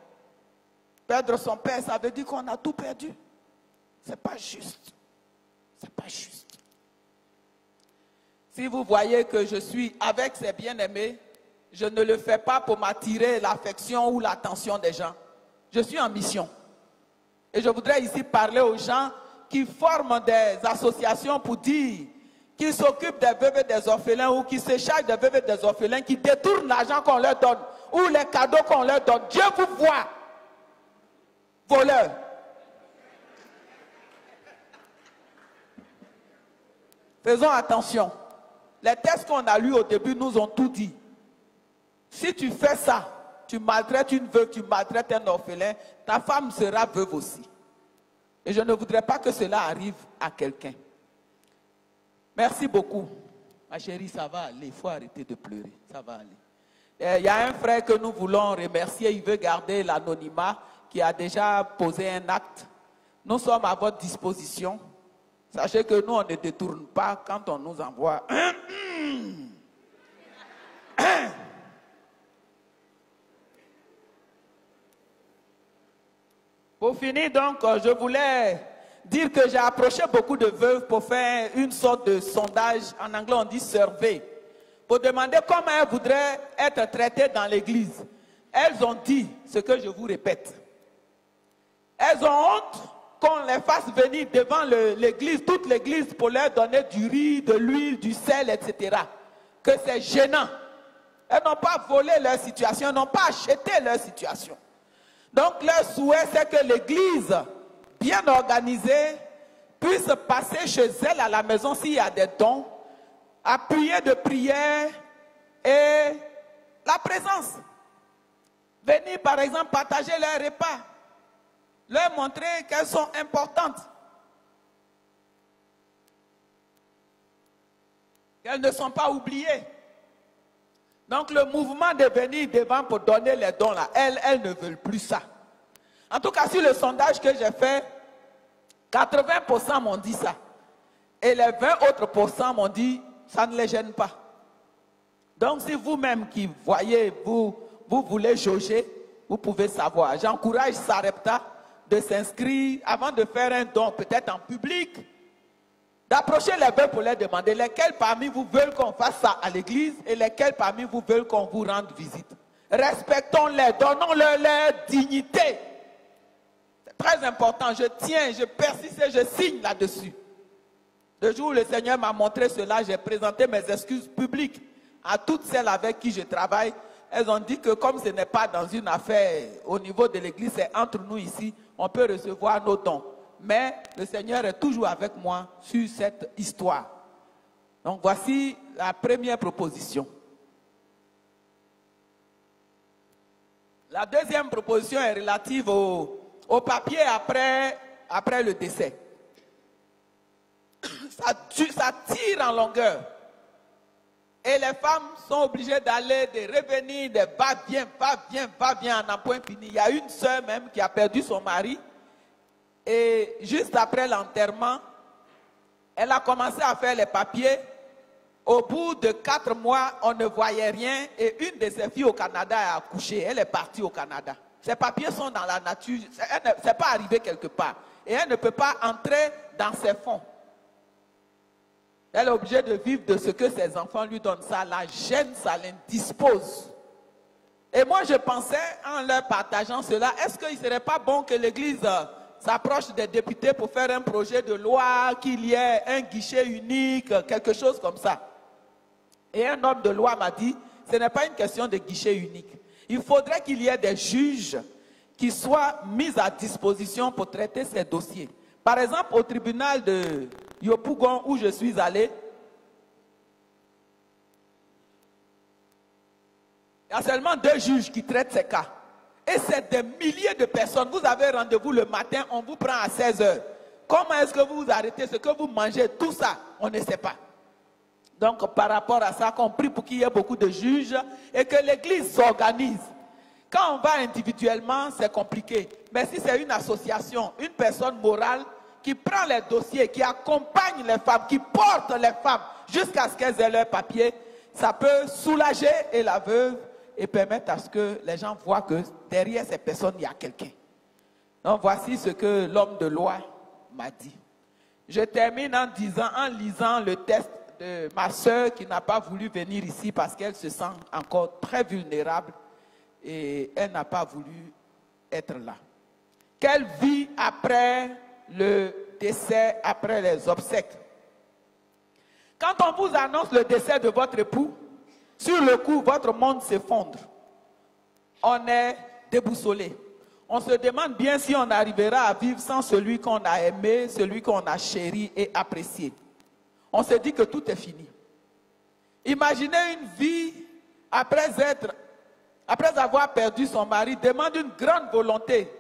Perdre son père, ça veut dire qu'on a tout perdu. C'est pas juste. C'est pas juste. Si vous voyez que je suis avec ces bien-aimés, je ne le fais pas pour m'attirer l'affection ou l'attention des gens. Je suis en mission. Et je voudrais ici parler aux gens qui forment des associations pour dire qu'ils s'occupent des veuves et des orphelins ou qui se chargent des veuves et des orphelins, qui détournent l'argent qu'on leur donne ou les cadeaux qu'on leur donne. Dieu vous voit, voleurs. Faisons attention. Les textes qu'on a lus au début nous ont tout dit. Si tu fais ça, tu maltraites une veuve, tu maltraites un orphelin, ta femme sera veuve aussi. Et je ne voudrais pas que cela arrive à quelqu'un. Merci beaucoup. Ma chérie, ça va aller. Il faut arrêter de pleurer. Ça va aller. Il y a un frère que nous voulons remercier. Il veut garder l'anonymat, qui a déjà posé un acte. Nous sommes à votre disposition. Sachez que nous, on ne détourne pas quand on nous envoie. Pour finir, donc, je voulais dire que j'ai approché beaucoup de veuves pour faire une sorte de sondage. En anglais, on dit survey. pour demander comment elles voudraient être traitées dans l'église. Elles ont dit ce que je vous répète. Elles ont honte qu'on les fasse venir devant l'église, toute l'église, pour leur donner du riz, de l'huile, du sel, etc. Que c'est gênant. Elles n'ont pas volé leur situation, elles n'ont pas acheté leur situation. Donc leur souhait, c'est que l'église, bien organisée, puisse passer chez elle à la maison s'il y a des dons, appuyer de prière et la présence. Venir par exemple partager leurs repas, leur montrer qu'elles sont importantes, qu'elles ne sont pas oubliées. Donc le mouvement de venir devant pour donner les dons là, elles ne veulent plus ça. En tout cas, sur le sondage que j'ai fait, 80% m'ont dit ça. Et les 20 autres pourcents m'ont dit, ça ne les gêne pas. Donc si vous-même qui voyez, vous voulez jauger, vous pouvez savoir. J'encourage Sarepta de s'inscrire avant de faire un don, peut-être en public, d'approcher les bœufs pour leur demander lesquels parmi vous veulent qu'on fasse ça à l'église et lesquels parmi vous veulent qu'on vous rende visite. Respectons-les, donnons-leur leur dignité. C'est très important, je tiens, je persiste et je signe là-dessus. Le jour où le Seigneur m'a montré cela, j'ai présenté mes excuses publiques à toutes celles avec qui je travaille. Elles ont dit que comme ce n'est pas dans une affaire au niveau de l'église, c'est entre nous ici, on peut recevoir nos dons. Mais le Seigneur est toujours avec moi sur cette histoire. Donc voici la première proposition. La deuxième proposition est relative au papier après le décès. Ça tire en longueur. Et les femmes sont obligées d'aller, de revenir, de va-viens en un point fini. Il y a une sœur même qui a perdu son mari. Et juste après l'enterrement, elle a commencé à faire les papiers. Au bout de 4 mois, on ne voyait rien. Et une de ses filles au Canada a accouché. Elle est partie au Canada. Ces papiers sont dans la nature. Ce n'est pas arrivé quelque part. Et elle ne peut pas entrer dans ses fonds. Elle est obligée de vivre de ce que ses enfants lui donnent. Ça la gêne, ça l'indispose. Et moi, je pensais, en leur partageant cela, est-ce qu'il ne serait pas bon que l'Église s'approche des députés pour faire un projet de loi, qu'il y ait un guichet unique, quelque chose comme ça. Et un homme de loi m'a dit, ce n'est pas une question de guichet unique. Il faudrait qu'il y ait des juges qui soient mis à disposition pour traiter ces dossiers. Par exemple, au tribunal de Yopougon, où je suis allé, il y a seulement 2 juges qui traitent ces cas. Et c'est des milliers de personnes. Vous avez rendez-vous le matin, on vous prend à 16 h. Comment est-ce que vous vous arrêtez? Ce que vous mangez, tout ça, on ne sait pas. Donc, par rapport à ça, on prie pour qu'il y ait beaucoup de juges et que l'Église s'organise. Quand on va individuellement, c'est compliqué. Mais si c'est une association, une personne morale qui prend les dossiers, qui accompagne les femmes, qui porte les femmes jusqu'à ce qu'elles aient leur papier, ça peut soulager et la veuve et permettre à ce que les gens voient que derrière ces personnes, il y a quelqu'un. Donc voici ce que l'homme de loi m'a dit. Je termine en lisant le texte de ma soeur qui n'a pas voulu venir ici parce qu'elle se sent encore très vulnérable et elle n'a pas voulu être là. Quelle vie après le décès, après les obsèques? Quand on vous annonce le décès de votre époux, sur le coup, votre monde s'effondre. On est déboussolé. On se demande bien si on arrivera à vivre sans celui qu'on a aimé, celui qu'on a chéri et apprécié. On se dit que tout est fini. Imaginez une vie après avoir perdu son mari, demande une grande volonté.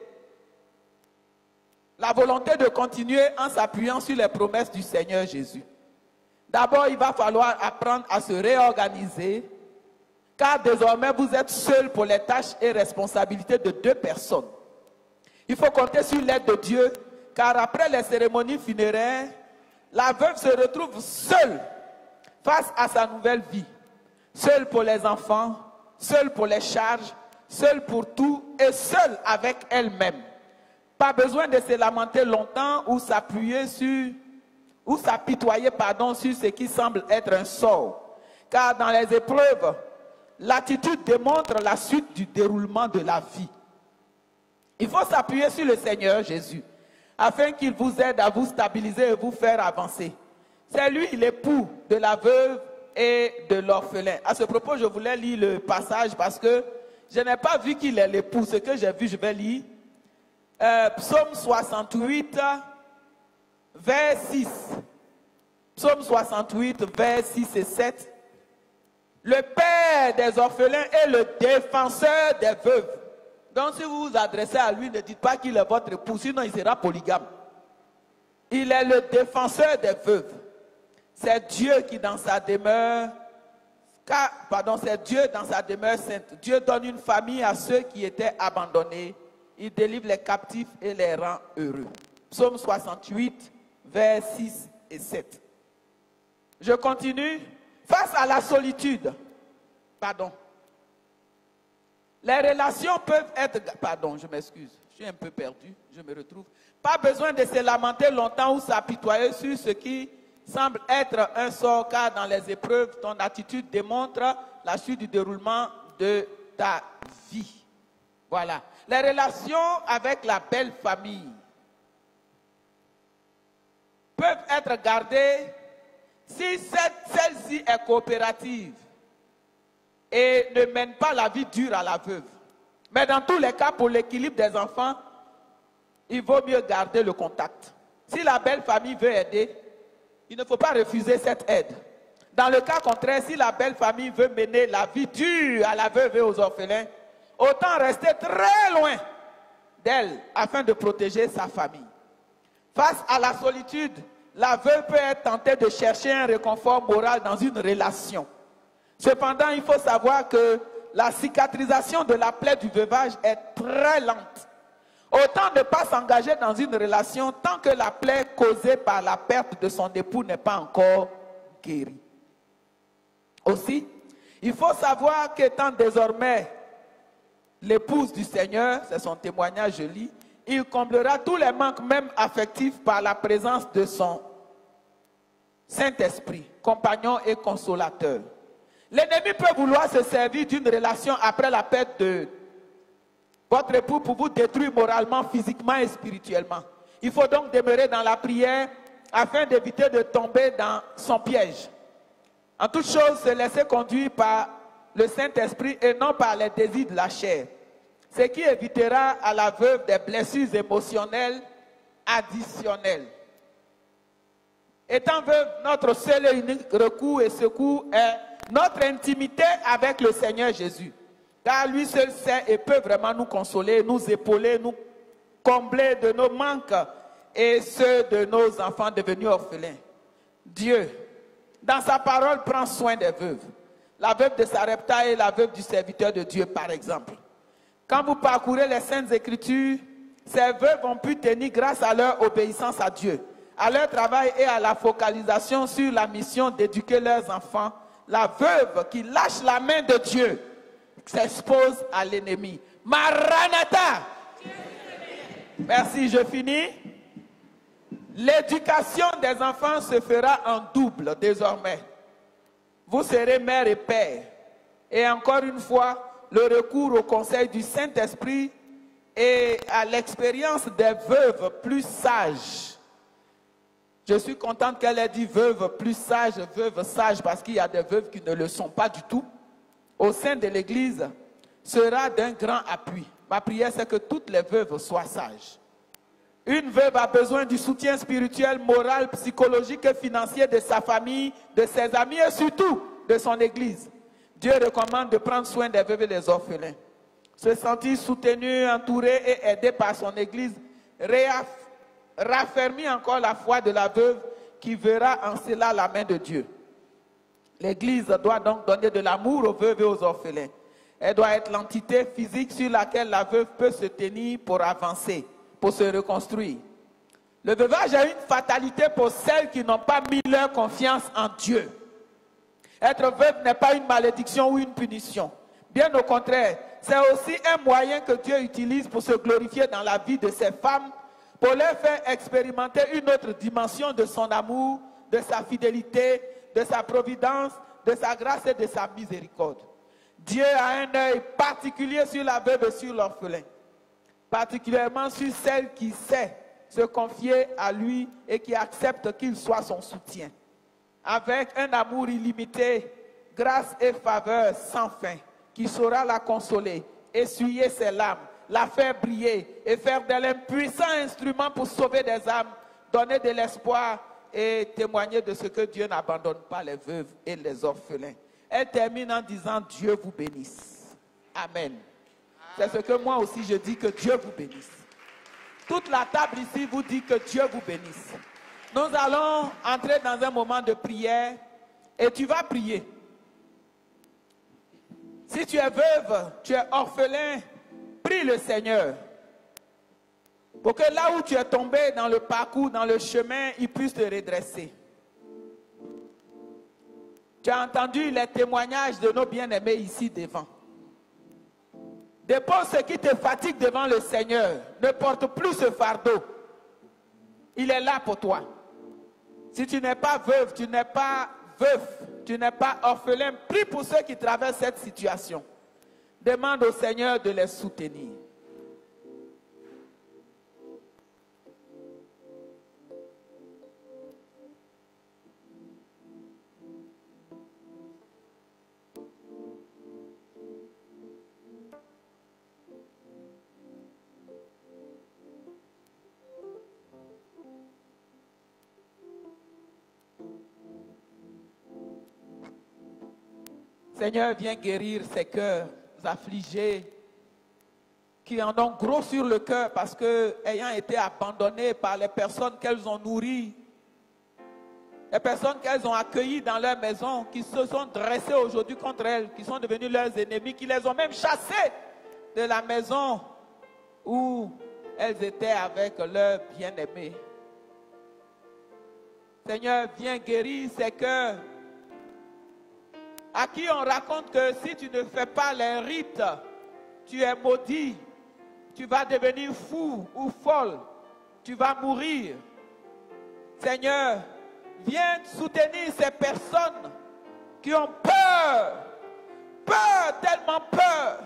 La volonté de continuer en s'appuyant sur les promesses du Seigneur Jésus. D'abord, il va falloir apprendre à se réorganiser, car désormais, vous êtes seul pour les tâches et responsabilités de 2 personnes. Il faut compter sur l'aide de Dieu, car après les cérémonies funéraires, la veuve se retrouve seule face à sa nouvelle vie. Seule pour les enfants, seule pour les charges, seule pour tout et seule avec elle-même. Pas besoin de se lamenter longtemps ou s'apitoyer sur ce qui semble être un sort. car dans les épreuves, l'attitude démontre la suite du déroulement de la vie. Il faut s'appuyer sur le Seigneur Jésus, afin qu'il vous aide à vous stabiliser et vous faire avancer. C'est lui l'époux de la veuve et de l'orphelin. À ce propos, je voulais lire le passage parce que je n'ai pas vu qu'il est l'époux. Ce que j'ai vu, je vais lire. Psaume 68, vers 6. Psaume 68, vers 6 et 7. Le père des orphelins est le défenseur des veuves. Donc si vous vous adressez à lui, ne dites pas qu'il est votre époux, sinon il sera polygame. Il est le défenseur des veuves. C'est Dieu qui dans sa demeure, c'est Dieu dans sa demeure sainte. Dieu donne une famille à ceux qui étaient abandonnés. Il délivre les captifs et les rend heureux. Psaume 68, vers 6 et 7. Je continue. Face à la solitude, les relations peuvent être... je m'excuse, je suis un peu perdu, je me retrouve. Pas besoin de se lamenter longtemps ou s'apitoyer sur ce qui semble être un sort, car dans les épreuves, ton attitude démontre la suite du déroulement de ta vie. Voilà. Les relations avec la belle famille peuvent être gardées si celle-ci est coopérative et ne mène pas la vie dure à la veuve. Mais dans tous les cas, pour l'équilibre des enfants, il vaut mieux garder le contact. Si la belle famille veut aider, il ne faut pas refuser cette aide. Dans le cas contraire, si la belle famille veut mener la vie dure à la veuve et aux orphelins, autant rester très loin d'elle afin de protéger sa famille. Face à la solitude, la veuve peut être tentée de chercher un réconfort moral dans une relation. Cependant, il faut savoir que la cicatrisation de la plaie du veuvage est très lente. Autant ne pas s'engager dans une relation tant que la plaie causée par la perte de son époux n'est pas encore guérie. Aussi, il faut savoir qu'étant désormais l'épouse du Seigneur, c'est son témoignage, je lis, il comblera tous les manques, même affectifs, par la présence de son Saint-Esprit, compagnon et consolateur. L'ennemi peut vouloir se servir d'une relation après la perte de votre époux pour vous détruire moralement, physiquement et spirituellement. Il faut donc demeurer dans la prière afin d'éviter de tomber dans son piège. En toute chose, se laisser conduire par le Saint-Esprit et non par les désirs de la chair. Ce qui évitera à la veuve des blessures émotionnelles additionnelles. Étant veuve, notre seul et unique recours et secours est notre intimité avec le Seigneur Jésus. Car lui seul sait et peut vraiment nous consoler, nous épauler, nous combler de nos manques et ceux de nos enfants devenus orphelins. Dieu, dans sa parole, prend soin des veuves. La veuve de Sarepta et la veuve du serviteur de Dieu, par exemple. Quand vous parcourez les Saintes Écritures, ces veuves ont pu tenir grâce à leur obéissance à Dieu, à leur travail et à la focalisation sur la mission d'éduquer leurs enfants. La veuve qui lâche la main de Dieu s'expose à l'ennemi. Maranatha! Merci, je finis. L'éducation des enfants se fera en double désormais. Vous serez mère et père. Et encore une fois, le recours au conseil du Saint-Esprit et à l'expérience des veuves plus sages. Je suis contente qu'elle ait dit veuve plus sage, veuve sage, parce qu'il y a des veuves qui ne le sont pas du tout. Au sein de l'Église, sera d'un grand appui. Ma prière, c'est que toutes les veuves soient sages. Une veuve a besoin du soutien spirituel, moral, psychologique et financier de sa famille, de ses amis et surtout de son Église. Dieu recommande de prendre soin des veuves et des orphelins. Se sentir soutenu, entouré et aidé par son Église raffermit encore la foi de la veuve qui verra en cela la main de Dieu. L'Église doit donc donner de l'amour aux veuves et aux orphelins. Elle doit être l'entité physique sur laquelle la veuve peut se tenir pour avancer, pour se reconstruire. Le veuvage a une fatalité pour celles qui n'ont pas mis leur confiance en Dieu. Être veuve n'est pas une malédiction ou une punition. Bien au contraire, c'est aussi un moyen que Dieu utilise pour se glorifier dans la vie de ces femmes, pour leur faire expérimenter une autre dimension de son amour, de sa fidélité, de sa providence, de sa grâce et de sa miséricorde. Dieu a un œil particulier sur la veuve et sur l'orphelin, particulièrement sur celle qui sait se confier à lui et qui accepte qu'il soit son soutien. Avec un amour illimité, grâce et faveur sans fin, qui saura la consoler, essuyer ses larmes, la faire briller et faire d'elle un puissant instrument pour sauver des âmes, donner de l'espoir et témoigner de ce que Dieu n'abandonne pas les veuves et les orphelins. Elle termine en disant Dieu vous bénisse. Amen. C'est ce que moi aussi je dis, que Dieu vous bénisse. Toute la table ici vous dit que Dieu vous bénisse. Nous allons entrer dans un moment de prière et tu vas prier. Si tu es veuve, tu es orphelin, prie le Seigneur pour que là où tu es tombé dans le parcours, dans le chemin, il puisse te redresser. Tu as entendu les témoignages de nos bien-aimés ici devant. Dépose ce qui te fatigue devant le Seigneur. Ne porte plus ce fardeau. Il est là pour toi. Si tu n'es pas veuve, tu n'es pas veuf, tu n'es pas orphelin, prie pour ceux qui traversent cette situation. Demande au Seigneur de les soutenir. Seigneur, viens guérir ces cœurs affligés qui en ont gros sur le cœur parce que, ayant été abandonnés par les personnes qu'elles ont nourries, les personnes qu'elles ont accueillies dans leur maison, qui se sont dressées aujourd'hui contre elles, qui sont devenus leurs ennemis, qui les ont même chassées de la maison où elles étaient avec leurs bien-aimés. Seigneur, viens guérir ces cœurs à qui on raconte que si tu ne fais pas les rites, tu es maudit, tu vas devenir fou ou folle, tu vas mourir. Seigneur, viens soutenir ces personnes qui ont peur, tellement peur,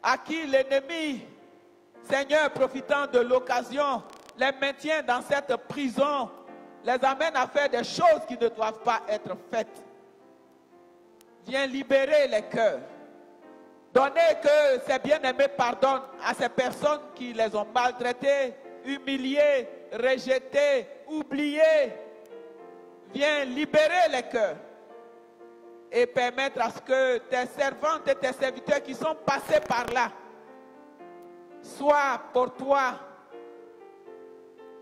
à qui l'ennemi, Seigneur, profitant de l'occasion, les maintient dans cette prison, les amène à faire des choses qui ne doivent pas être faites. Viens libérer les cœurs. Donnez que ces bien-aimés pardonnent à ces personnes qui les ont maltraités, humiliés, rejetés, oubliés. Viens libérer les cœurs et permettre à ce que tes servantes et tes serviteurs qui sont passés par là soient pour toi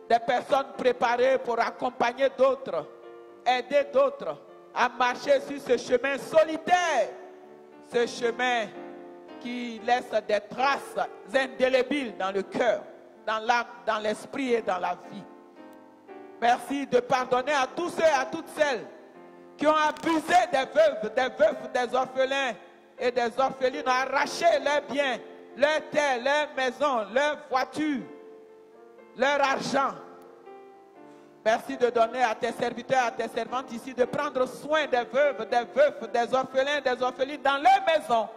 des personnes préparées pour accompagner d'autres, aider d'autres à marcher sur ce chemin solitaire, ce chemin qui laisse des traces indélébiles dans le cœur, dans l'âme, dans l'esprit et dans la vie. Merci de pardonner à tous ceux et à toutes celles qui ont abusé des veufs, des orphelins et des orphelines, ont arraché leurs biens, leurs terres, leurs maisons, leurs voitures, leur argent. Merci de donner à tes serviteurs, à tes servantes ici, de prendre soin des veuves, des veufs, des orphelins, des orphelines dans leur maison,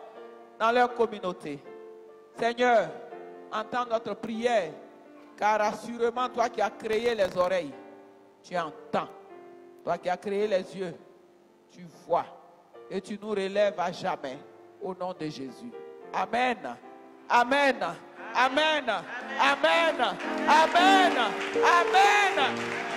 dans leur communauté. Seigneur, entends notre prière, car assurément, toi qui as créé les oreilles, tu entends. Toi qui as créé les yeux, tu vois. Et tu nous relèves à jamais, au nom de Jésus. Amen. Amen. Amen. Amen. Amen. Amen.